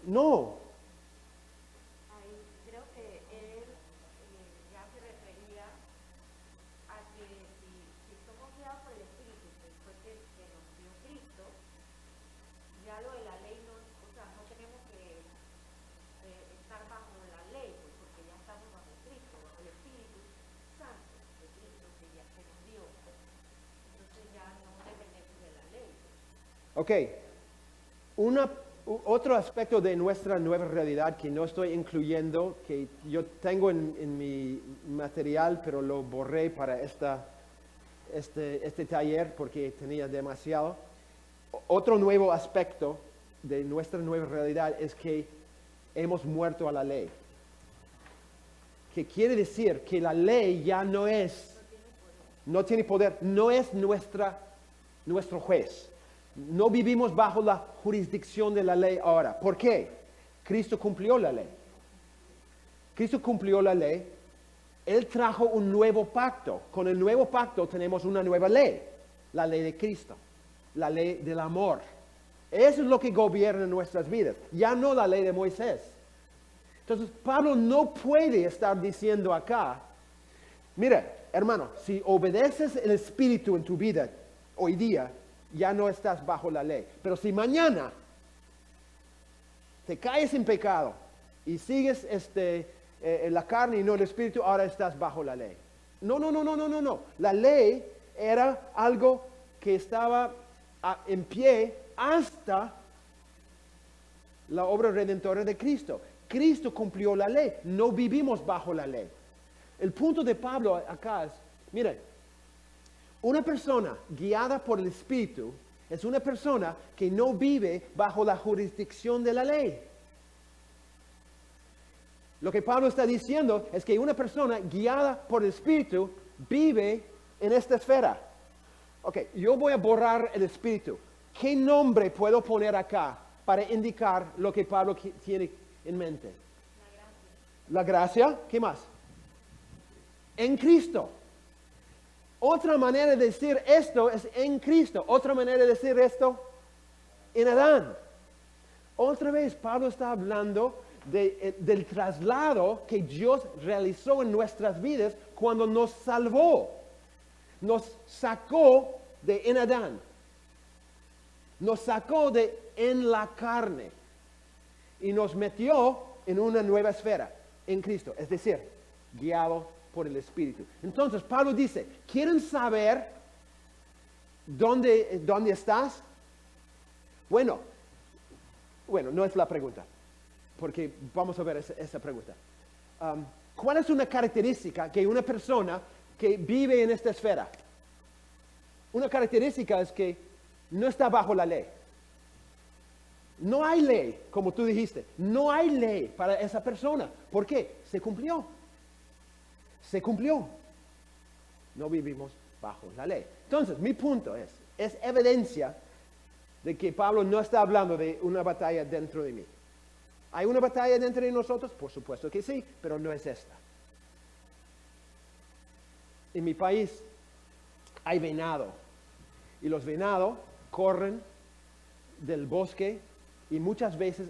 No. Ahí creo que él ya se refería a que si somos guiados por el Espíritu después que nos dio Cristo, ya lo de la ley no, o sea, no tenemos que estar bajo la ley, pues, porque ya estamos bajo Cristo, bajo el Espíritu Santo de Cristo que nos dio. Entonces ya no dependemos de la ley. Ok. Otro aspecto de nuestra nueva realidad que no estoy incluyendo, que yo tengo en mi material, pero lo borré para este taller porque tenía demasiado. Otro nuevo aspecto de nuestra nueva realidad es que hemos muerto a la ley. Que quiere decir que la ley ya no tiene poder, no es nuestro juez. No vivimos bajo la jurisdicción de la ley ahora. ¿Por qué? Cristo cumplió la ley. Cristo cumplió la ley. Él trajo un nuevo pacto. Con el nuevo pacto tenemos una nueva ley. La ley de Cristo. La ley del amor. Eso es lo que gobierna nuestras vidas. Ya no la ley de Moisés. Entonces Pablo no puede estar diciendo acá, mira, hermano, si obedeces el Espíritu en tu vida hoy día, ya no estás bajo la ley. Pero si mañana te caes en pecado y sigues la carne y no el Espíritu, ahora estás bajo la ley. No. La ley era algo que estaba en pie hasta la obra redentora de Cristo. Cristo cumplió la ley, no vivimos bajo la ley. El punto de Pablo acá es, mire, una persona guiada por el Espíritu es una persona que no vive bajo la jurisdicción de la ley. Lo que Pablo está diciendo es que una persona guiada por el Espíritu vive en esta esfera. Ok, yo voy a borrar el Espíritu. ¿Qué nombre puedo poner acá para indicar lo que Pablo tiene en mente? La gracia. ¿Qué más? En Cristo. Otra manera de decir esto es en Cristo. Otra manera de decir esto, en Adán. Otra vez, Pablo está hablando del traslado que Dios realizó en nuestras vidas cuando nos salvó. Nos sacó de en Adán. Nos sacó de en la carne. Y nos metió en una nueva esfera, en Cristo. Es decir, guiado por el Espíritu. Entonces Pablo dice, ¿quieren saber dónde estás? Bueno, no es la pregunta, porque vamos a ver esa pregunta. ¿Cuál es una característica que una persona que vive en esta esfera? Una característica es que no está bajo la ley. No hay ley, como tú dijiste, no hay ley para esa persona. ¿Por qué? Se cumplió. Se cumplió. No vivimos bajo la ley. Entonces, mi punto es evidencia de que Pablo no está hablando de una batalla dentro de mí. ¿Hay una batalla dentro de nosotros? Por supuesto que sí, pero no es esta. En mi país hay venado. Y los venados corren del bosque y muchas veces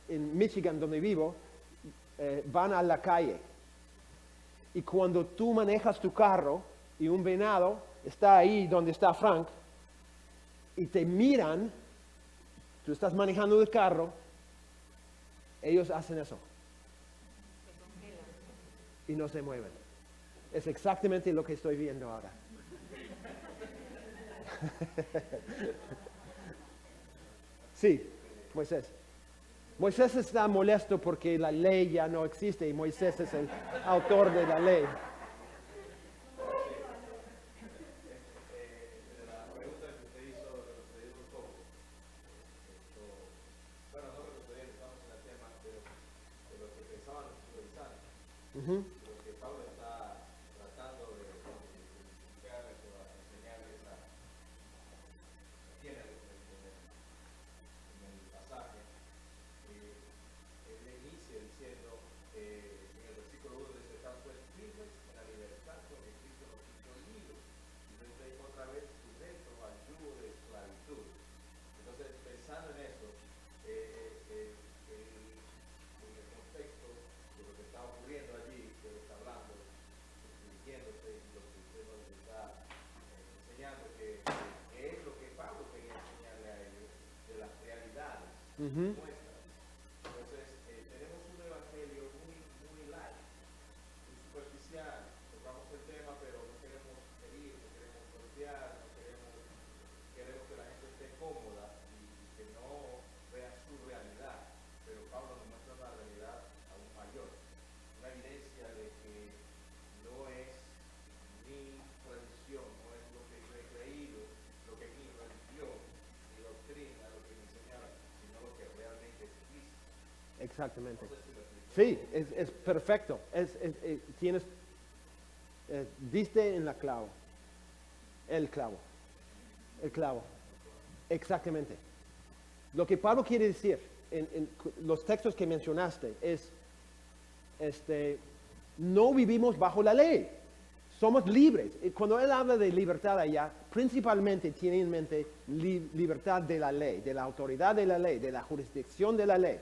en Michigan, donde vivo, van a la calle. Y cuando tú manejas tu carro y un venado está ahí donde está Frank y te miran, tú estás manejando el carro, ellos hacen eso. Y no se mueven. Es exactamente lo que estoy viendo ahora. Sí, Moisés. Moisés está molesto porque la ley ya no existe y Moisés es el autor de la ley. Ujú. Porque Pablo está tratando de explicarles o enseñarles tiene en el pasaje, él inicia diciendo en el versículo Ujú. Entonces, tenemos un evangelio muy light, muy superficial. Tocamos el tema, pero no queremos herir, no queremos golpear, queremos que la gente esté cómoda y que no vea su realidad. Pero Pablo nos muestra una realidad aún mayor, una evidencia de que no es mi tradición, no es lo que yo he creído, lo que es mi religión, mi doctrina, lo que me enseñaron, sino lo que realmente es Cristo. Exactamente. No sé si lo explico. Sí, es perfecto. Diste en la clavo. El clavo. El clavo. Exactamente. Lo que Pablo quiere decir en los textos que mencionaste es, no vivimos bajo la ley. Somos libres. Y cuando él habla de libertad allá, principalmente tiene en mente libertad de la ley, de la autoridad de la ley, de la jurisdicción de la ley.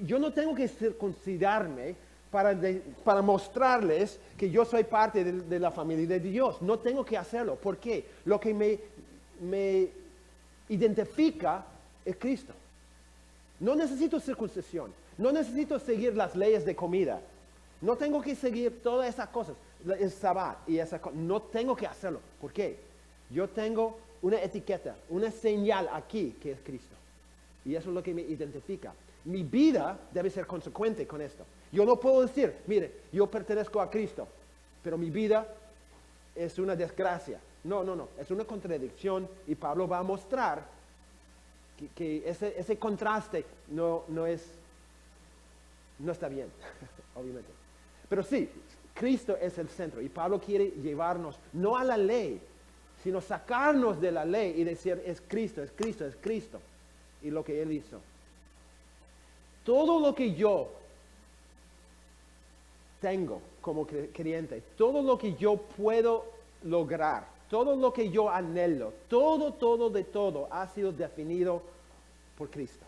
Yo no tengo que circuncidarme para mostrarles que yo soy parte de la familia de Dios. No tengo que hacerlo. ¿Por qué? Lo que me identifica es Cristo. No necesito circuncisión. No necesito seguir las leyes de comida. No tengo que seguir todas esas cosas. El sabbat y esas cosas. No tengo que hacerlo. ¿Por qué? Yo tengo una etiqueta, una señal aquí que es Cristo. Y eso es lo que me identifica. Mi vida debe ser consecuente con esto. Yo no puedo decir, mire, yo pertenezco a Cristo, pero mi vida es una desgracia. No, es una contradicción y Pablo va a mostrar que ese contraste no está bien, obviamente. Pero sí, Cristo es el centro y Pablo quiere llevarnos no a la ley, sino sacarnos de la ley y decir, es Cristo, es Cristo, es Cristo. Y lo que Él hizo. Todo lo que yo tengo como creyente, todo lo que yo puedo lograr, todo lo que yo anhelo, todo de todo ha sido definido por Cristo.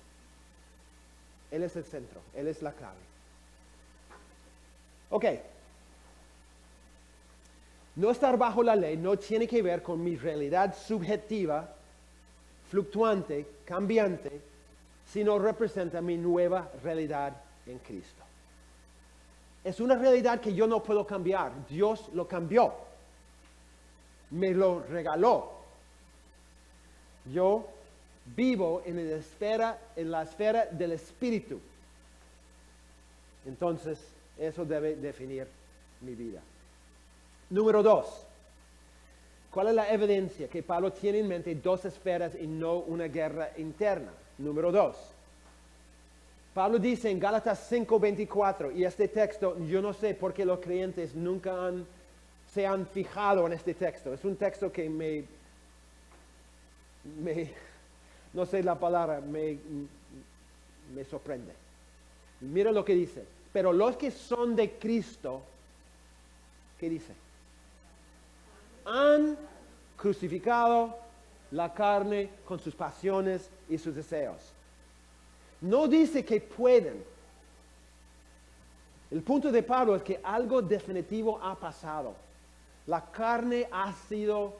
Él es el centro, Él es la clave. Ok. No estar bajo la ley no tiene que ver con mi realidad subjetiva, fluctuante, cambiante, sino representa mi nueva realidad en Cristo. Es una realidad que yo no puedo cambiar. Dios lo cambió. Me lo regaló. Yo vivo en la esfera del Espíritu. Entonces, eso debe definir mi vida. Número 2. ¿Cuál es la evidencia que Pablo tiene en mente dos esferas y no una guerra interna? Número 2. Pablo dice en Gálatas 5:24, y este texto, yo no sé por qué los creyentes nunca se han fijado en este texto. Es un texto que no sé la palabra, me sorprende. Mira lo que dice. Pero los que son de Cristo, ¿qué dice? Han crucificado la carne con sus pasiones y sus deseos. No dice que pueden. El punto de Pablo es que algo definitivo ha pasado. La carne ha sido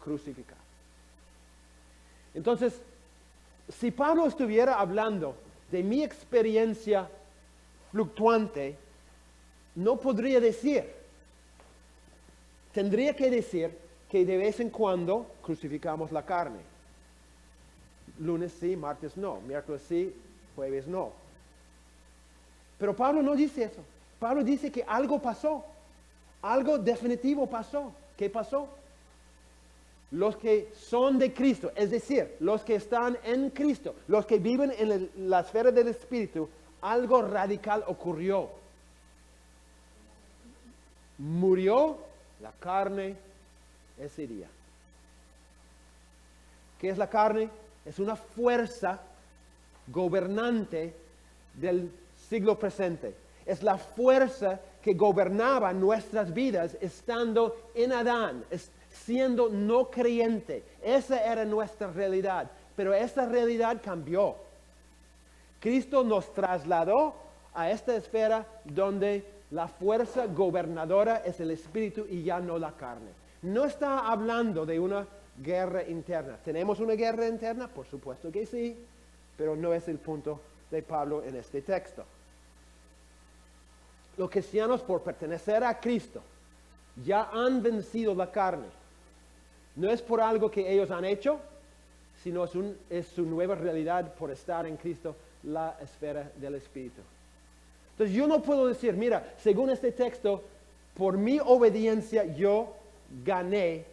crucificada. Entonces, si Pablo estuviera hablando de mi experiencia fluctuante, no podría decir. Tendría que decir que de vez en cuando crucificamos la carne. Lunes sí, martes no, miércoles sí, jueves no. Pero Pablo no dice eso. Pablo dice que algo pasó. Algo definitivo pasó. ¿Qué pasó? Los que son de Cristo, es decir, los que están en Cristo, los que viven en la esfera del Espíritu, algo radical ocurrió. Murió la carne ese día. ¿Qué es la carne? Es una fuerza gobernante del siglo presente. Es la fuerza que gobernaba nuestras vidas estando en Adán, siendo no creyente. Esa era nuestra realidad, pero esta realidad cambió. Cristo nos trasladó a esta esfera donde la fuerza gobernadora es el Espíritu y ya no la carne. No está hablando de una guerra interna. ¿Tenemos una guerra interna? Por supuesto que sí. pero no es el punto de Pablo en este texto. Los cristianos, por pertenecer a Cristo, ya han vencido la carne. No es por algo que ellos han hecho, sino es su nueva realidad por estar en Cristo, la esfera del Espíritu. Entonces yo no puedo decir, mira, según este texto, por mi obediencia yo gané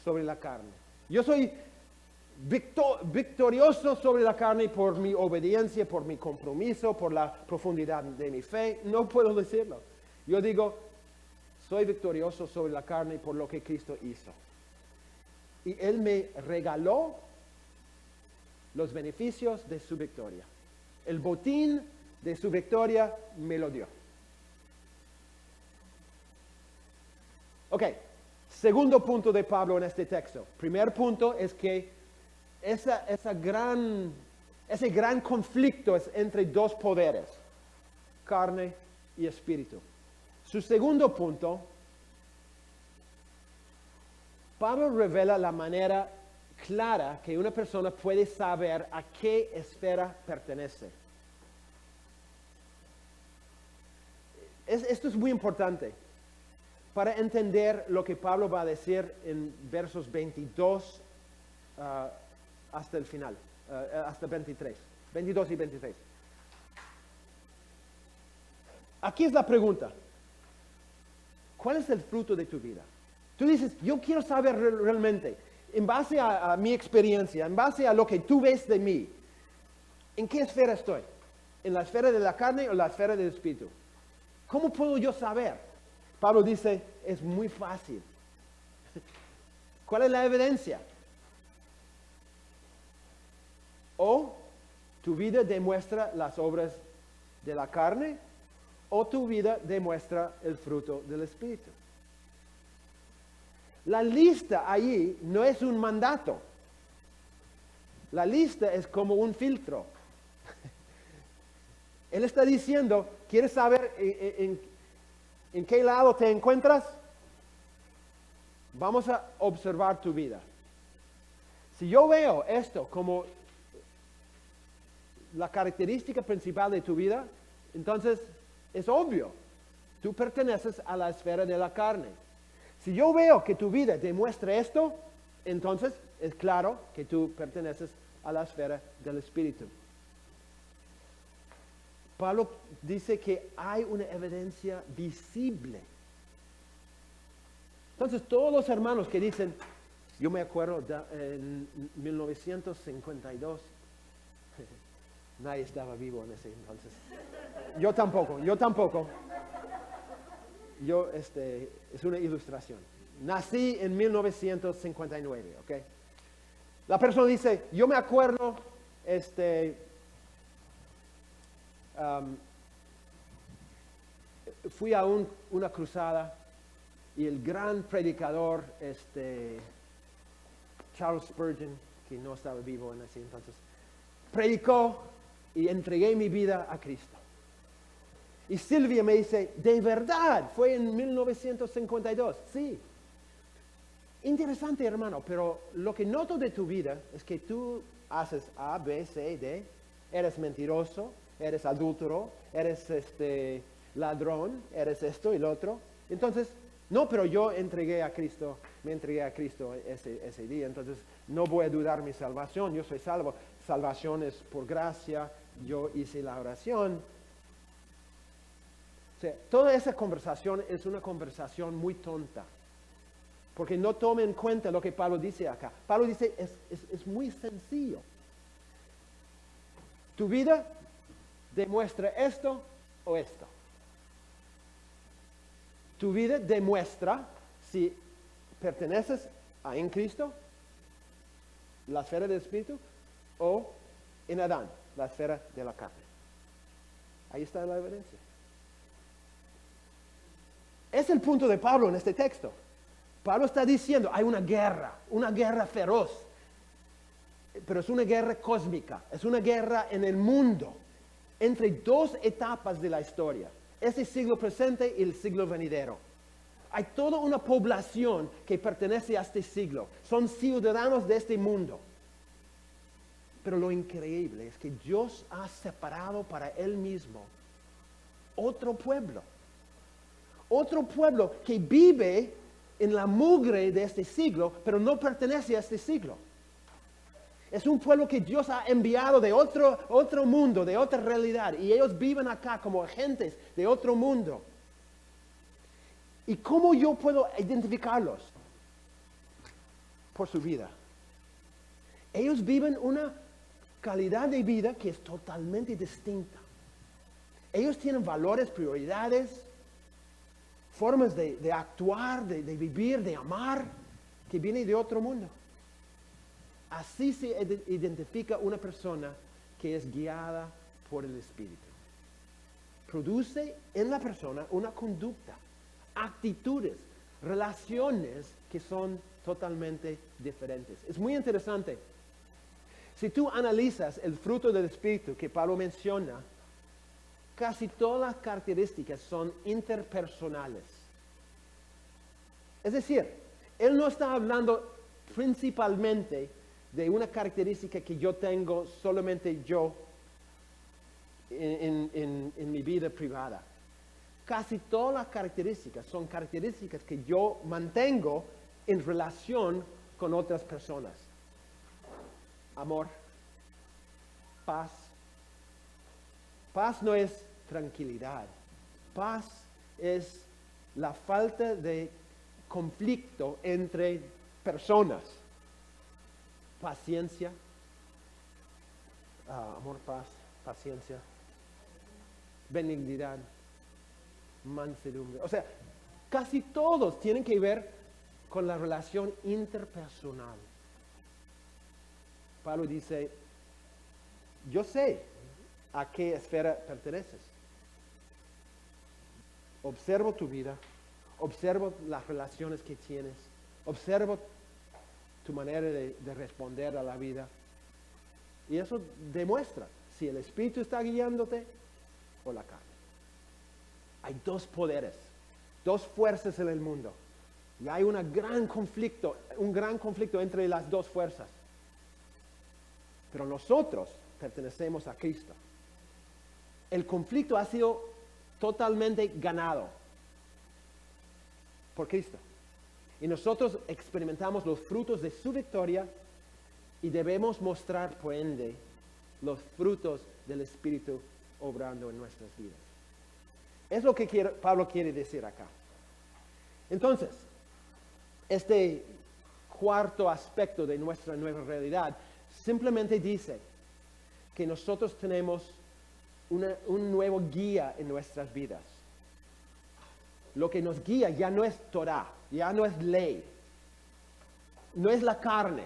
sobre la carne. Yo soy victorioso sobre la carne por mi obediencia, por mi compromiso, por la profundidad de mi fe. No puedo decirlo. Yo digo, soy victorioso sobre la carne por lo que Cristo hizo. Y Él me regaló los beneficios de su victoria. El botín de su victoria me lo dio. Ok, segundo punto de Pablo en este texto. Primer punto es que ese gran conflicto es entre dos poderes, carne y espíritu. Su segundo punto, Pablo revela la manera clara que una persona puede saber a qué esfera pertenece. Esto es muy importante para entender lo que Pablo va a decir en versos 22 hasta el final, hasta 23, 22 y 23. Aquí es la pregunta. ¿Cuál es el fruto de tu vida? Tú dices, yo quiero saber realmente, en base a mi experiencia, en base a lo que tú ves de mí, ¿en qué esfera estoy? ¿En la esfera de la carne o la esfera del espíritu? ¿Cómo puedo yo saber? Pablo dice, es muy fácil. ¿Cuál es la evidencia? O tu vida demuestra las obras de la carne, o tu vida demuestra el fruto del Espíritu. La lista allí no es un mandato. La lista es como un filtro. Él está diciendo, ¿quieres saber en qué lado te encuentras? Vamos a observar tu vida. Si yo veo esto como la característica principal de tu vida, entonces es obvio, tú perteneces a la esfera de la carne. Si yo veo que tu vida demuestra esto, entonces es claro que tú perteneces a la esfera del espíritu. Pablo dice que hay una evidencia visible. Entonces todos los hermanos que dicen, yo me acuerdo en 1952, nadie estaba vivo en ese entonces. Yo tampoco. Es una ilustración. Nací en 1959, ¿ok? La persona dice, yo me acuerdo, fui a una cruzada y el gran predicador, Charles Spurgeon, que no estaba vivo en ese entonces, predicó y entregué mi vida a Cristo. Y Silvia me dice, ¿de verdad? ¿Fue en 1952? Sí. Interesante, hermano, pero lo que noto de tu vida es que tú haces A, B, C, D, eres mentiroso, eres adúltero, eres ladrón, eres esto y lo otro. Entonces, no, pero yo me entregué a Cristo ese día, entonces no voy a dudar mi salvación, yo soy salvo. Salvación es por gracia, yo hice la oración. O sea, toda esa conversación es una conversación muy tonta, porque no toma en cuenta lo que Pablo dice acá. Pablo dice, es muy sencillo. Tu vida demuestra esto o esto. Tu vida demuestra si perteneces en Cristo, la esfera del Espíritu, o en Adán, la esfera de la carne. Ahí está la evidencia. Es el punto de Pablo en este texto. Pablo está diciendo, hay una guerra feroz, pero es una guerra cósmica, es una guerra en el mundo, entre dos etapas de la historia, ese siglo presente y el siglo venidero. Hay toda una población que pertenece a este siglo, son ciudadanos de este mundo. Pero lo increíble es que Dios ha separado para Él mismo otro pueblo. Otro pueblo que vive en la mugre de este siglo, pero no pertenece a este siglo. Es un pueblo que Dios ha enviado de otro mundo, de otra realidad. Y ellos viven acá como agentes de otro mundo. ¿Y cómo yo puedo identificarlos? Por su vida. Ellos viven una calidad de vida que es totalmente distinta. Ellos tienen valores, prioridades, formas de actuar, de vivir, de amar, que viene de otro mundo. Así se identifica una persona que es guiada por el Espíritu. Produce en la persona una conducta, actitudes, relaciones que son totalmente diferentes. Es muy interesante. Si tú analizas el fruto del Espíritu que Pablo menciona, casi todas las características son interpersonales. Es decir, él no está hablando principalmente de una característica que yo tengo solamente yo en mi vida privada. Casi todas las características son características que yo mantengo en relación con otras personas. Amor, paz. Paz no es tranquilidad. Paz es la falta de conflicto entre personas. Paciencia. Amor, paz, paciencia. Benignidad. Mansedumbre. O sea, casi todos tienen que ver con la relación interpersonal. Pablo dice, yo sé a qué esfera perteneces. Observo tu vida, observo las relaciones que tienes, observo tu manera de responder a la vida. Y eso demuestra si el Espíritu está guiándote o la carne. Hay dos poderes, dos fuerzas en el mundo. Y hay un gran conflicto entre las dos fuerzas. Pero nosotros pertenecemos a Cristo. El conflicto ha sido totalmente ganado por Cristo. Y nosotros experimentamos los frutos de su victoria y debemos mostrar, por ende, los frutos del Espíritu obrando en nuestras vidas. Es lo que Pablo quiere decir acá. Entonces, este cuarto aspecto de nuestra nueva realidad simplemente dice que nosotros tenemos un nuevo guía en nuestras vidas. Lo que nos guía ya no es Torah, ya no es ley, no es la carne,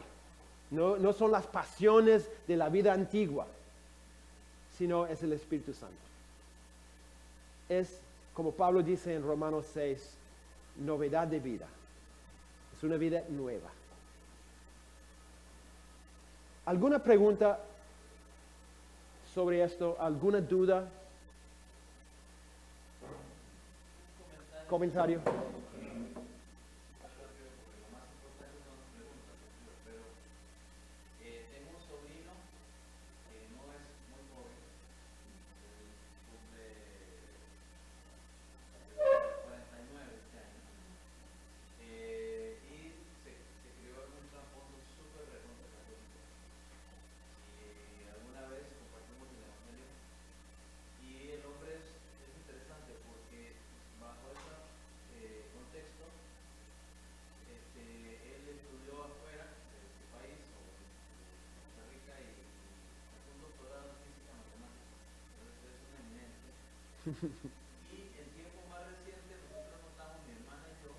no son las pasiones de la vida antigua, sino es el Espíritu Santo. Es, como Pablo dice en Romanos 6, novedad de vida. Es una vida nueva. ¿Alguna pregunta sobre esto? ¿Alguna duda? ¿Comentario? Tengo un sobrino que no es muy joven, cumple 49 este año, y se crió en un trasfondo súper recontra católico. Y alguna vez compartimos el Evangelio, y el hombre es interesante porque bajo ese contexto, él estudió afuera de su país, o en Costa Rica, y sacó un doctorado en física matemática. Entonces es una eminencia. Y en tiempo más reciente nosotros notamos, mi hermana y yo,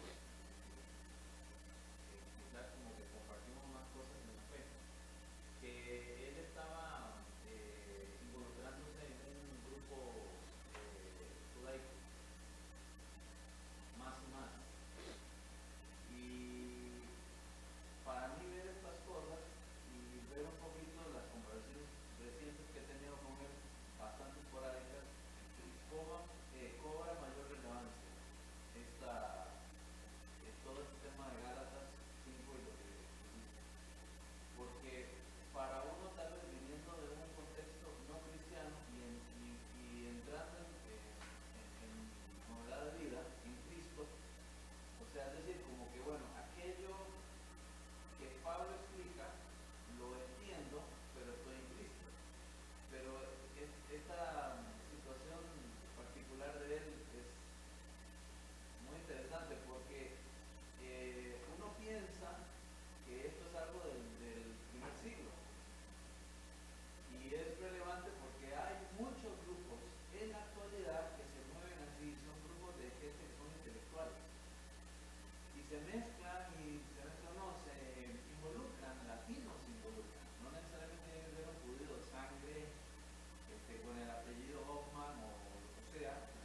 quizás como que compartimos más cosas en la fe, que él estaba involucrándose en un grupo judaico, más y más. Y para mí ver estas cosas y ver un poquito las conversaciones recientes que he tenido con él, bastante esporádicas, cómo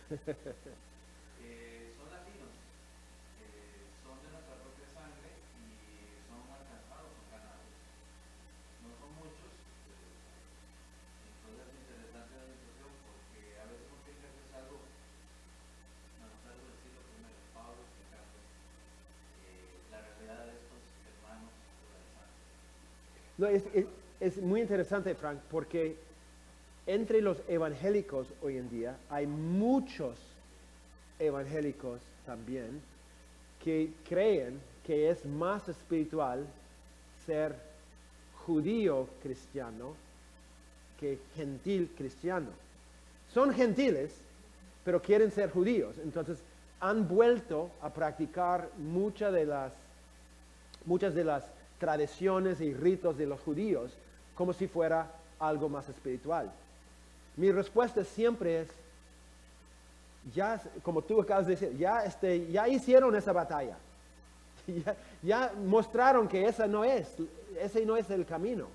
Son latinos, son de nuestra propia sangre y son alcanzados, son ganados. No son muchos, entonces es interesante la discusión porque a veces uno piensa que es algo, algo del siglo primero, Pablo explicando la realidad de estos hermanos de la sangre. No, es muy interesante, Frank, porque entre los evangélicos hoy en día hay muchos evangélicos también que creen que es más espiritual ser judío cristiano que gentil cristiano. Son gentiles, pero quieren ser judíos. Entonces han vuelto a practicar muchas de las tradiciones y ritos de los judíos como si fuera algo más espiritual. Mi respuesta siempre es, ya, como tú acabas de decir, ya hicieron esa batalla. Ya mostraron que ese no es el camino.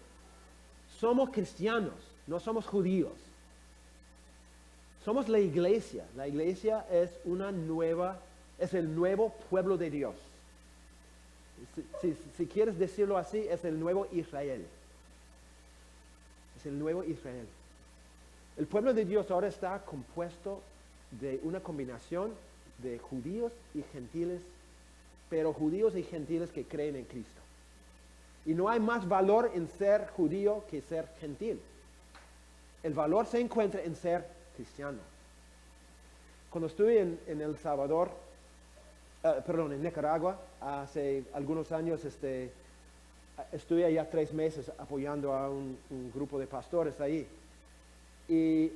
Somos cristianos, no somos judíos. Somos la iglesia. La iglesia es el nuevo pueblo de Dios. Si quieres decirlo así, es el nuevo Israel. Es el nuevo Israel. El pueblo de Dios ahora está compuesto de una combinación de judíos y gentiles, pero judíos y gentiles que creen en Cristo. Y no hay más valor en ser judío que ser gentil. El valor se encuentra en ser cristiano. Cuando estuve en El Salvador, en Nicaragua, hace algunos años, estuve allá 3 meses apoyando a un grupo de pastores ahí. Y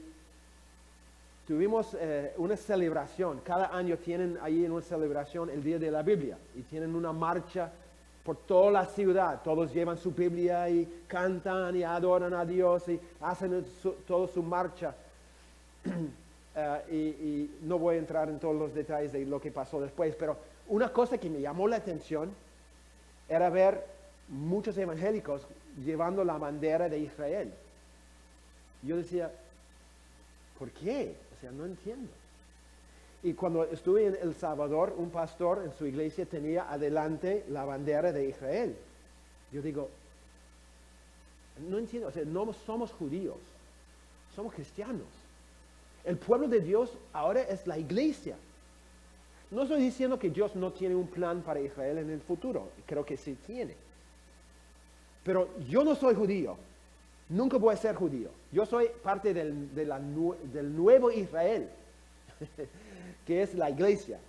tuvimos una celebración. Cada año tienen ahí en una celebración el Día de la Biblia. Y tienen una marcha por toda la ciudad. Todos llevan su Biblia y cantan y adoran a Dios y hacen toda su marcha. Y no voy a entrar en todos los detalles de lo que pasó después, pero una cosa que me llamó la atención era ver muchos evangélicos llevando la bandera de Israel. Yo decía, ¿por qué? O sea, no entiendo. Y cuando estuve en El Salvador, un pastor en su iglesia tenía adelante la bandera de Israel. Yo digo, no entiendo, o sea, no somos judíos, somos cristianos. El pueblo de Dios ahora es la iglesia. No estoy diciendo que Dios no tiene un plan para Israel en el futuro, creo que sí tiene. Pero yo no soy judío. Nunca voy a ser judío. Yo soy parte del nuevo Israel, que es la iglesia.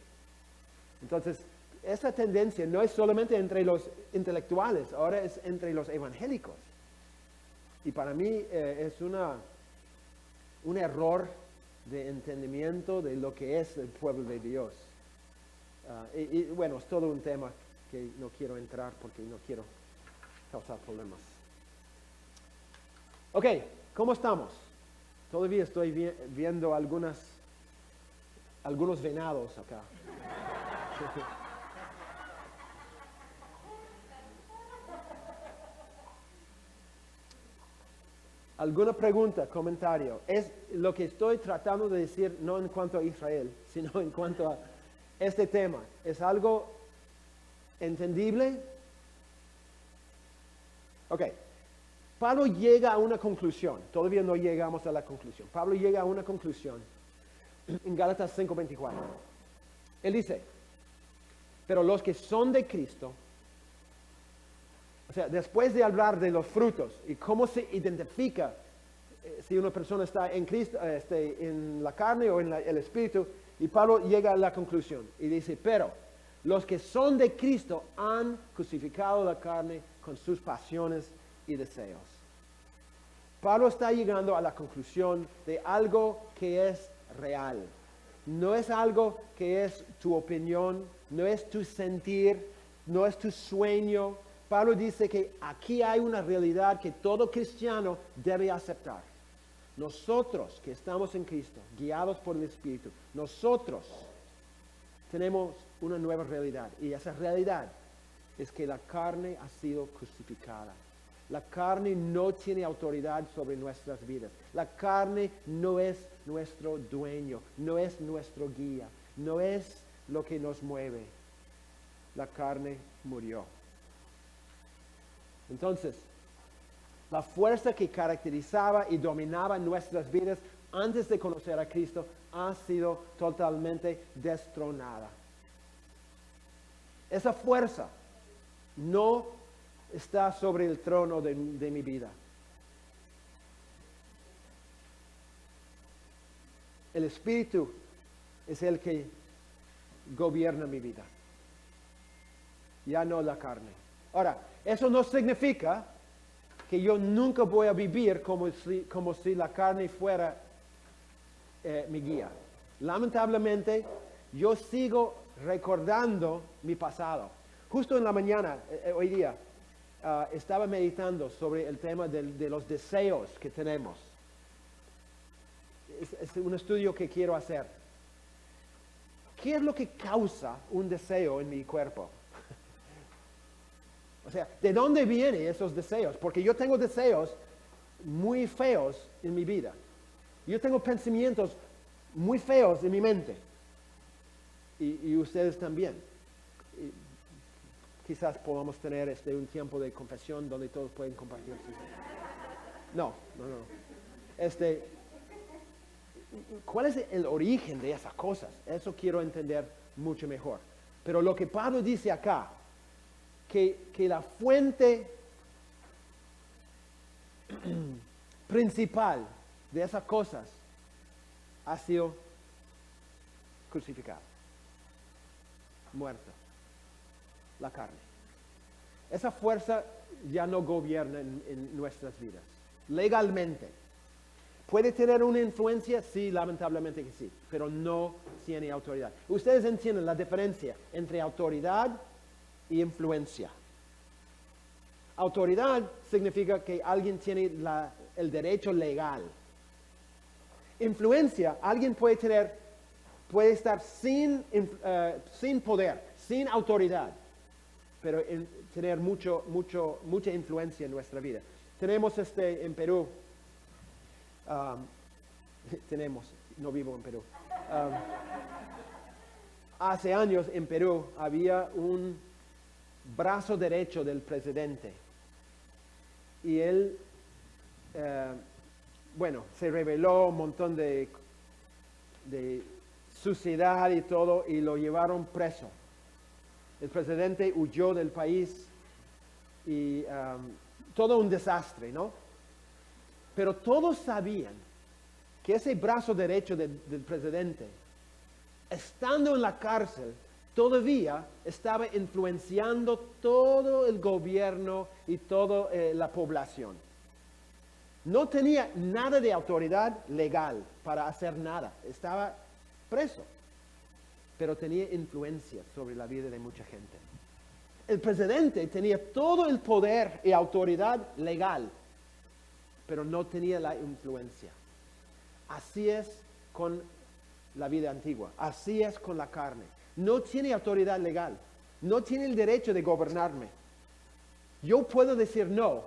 Entonces, esa tendencia no es solamente entre los intelectuales, ahora es entre los evangélicos. Y para mí es un error de entendimiento de lo que es el pueblo de Dios. Y bueno, es todo un tema que no quiero entrar porque no quiero causar problemas. Ok, ¿cómo estamos? Todavía estoy viendo algunos venados acá. ¿Alguna pregunta, comentario? Es lo que estoy tratando de decir, no en cuanto a Israel, sino en cuanto a este tema. ¿Es algo entendible? Ok. Pablo llega a una conclusión. Todavía no llegamos a la conclusión. Pablo llega a una conclusión en Gálatas 5:24. Él dice, pero los que son de Cristo, o sea, después de hablar de los frutos y cómo se identifica si una persona está en Cristo, en la carne o en el Espíritu, y Pablo llega a la conclusión y dice, pero los que son de Cristo han crucificado la carne con sus pasiones y deseos. Pablo está llegando a la conclusión de algo que es real. No es algo que es tu opinión, no es tu sentir, no es tu sueño. Pablo dice que aquí hay una realidad que todo cristiano debe aceptar. Nosotros que estamos en Cristo, guiados por el Espíritu, nosotros tenemos una nueva realidad. Y esa realidad es que la carne ha sido crucificada. La carne no tiene autoridad sobre nuestras vidas. La carne no es nuestro dueño, no es nuestro guía, no es lo que nos mueve. La carne murió. Entonces, la fuerza que caracterizaba y dominaba nuestras vidas antes de conocer a Cristo ha sido totalmente destronada. Esa fuerza no está sobre el trono de mi vida. El Espíritu es el que gobierna mi vida, ya no la carne. Ahora, eso no significa que yo nunca voy a vivir como si la carne fuera mi guía. Lamentablemente, yo sigo recordando mi pasado. Justo en la mañana, hoy día, estaba meditando sobre el tema de los deseos que tenemos. Es un estudio que quiero hacer. ¿Qué es lo que causa un deseo en mi cuerpo? O sea, ¿de dónde vienen esos deseos? Porque yo tengo deseos muy feos en mi vida. Yo tengo pensamientos muy feos en mi mente. Y ustedes también. Y quizás podamos tener un tiempo de confesión donde todos pueden compartir. No. ¿Cuál es el origen de esas cosas? Eso quiero entender mucho mejor. Pero lo que Pablo dice acá, que la fuente principal de esas cosas ha sido crucificada, muerta, la carne. Esa fuerza ya no gobierna en nuestras vidas, legalmente. ¿Puede tener una influencia? Sí, lamentablemente que sí, pero no tiene autoridad. Ustedes entienden la diferencia entre autoridad y influencia. Autoridad significa que alguien tiene el derecho legal. Influencia, alguien puede estar sin poder, sin autoridad, pero tener mucha influencia en nuestra vida. Tenemos en Perú, no vivo en Perú. Hace años en Perú había un brazo derecho del presidente. Y él, se reveló un montón de suciedad y todo, y lo llevaron preso. El presidente huyó del país y todo un desastre, ¿no? Pero todos sabían que ese brazo derecho del presidente, estando en la cárcel, todavía estaba influenciando todo el gobierno y toda la población. No tenía nada de autoridad legal para hacer nada. Estaba preso, pero tenía influencia sobre la vida de mucha gente. El presidente tenía todo el poder y autoridad legal, pero no tenía la influencia. Así es con la vida antigua, así es con la carne. No tiene autoridad legal, no tiene el derecho de gobernarme. Yo puedo decir no,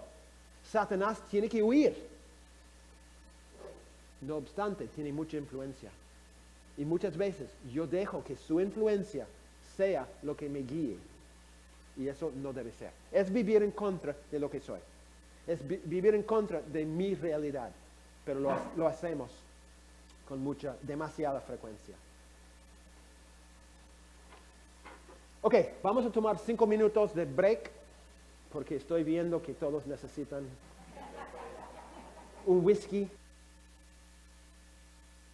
Satanás tiene que huir. No obstante, tiene mucha influencia. Y muchas veces yo dejo que su influencia sea lo que me guíe. Y eso no debe ser. Es vivir en contra de lo que soy. Es vivir en contra de mi realidad. Pero lo hacemos con demasiada frecuencia. Ok, vamos a tomar 5 minutos de break, porque estoy viendo que todos necesitan un whisky.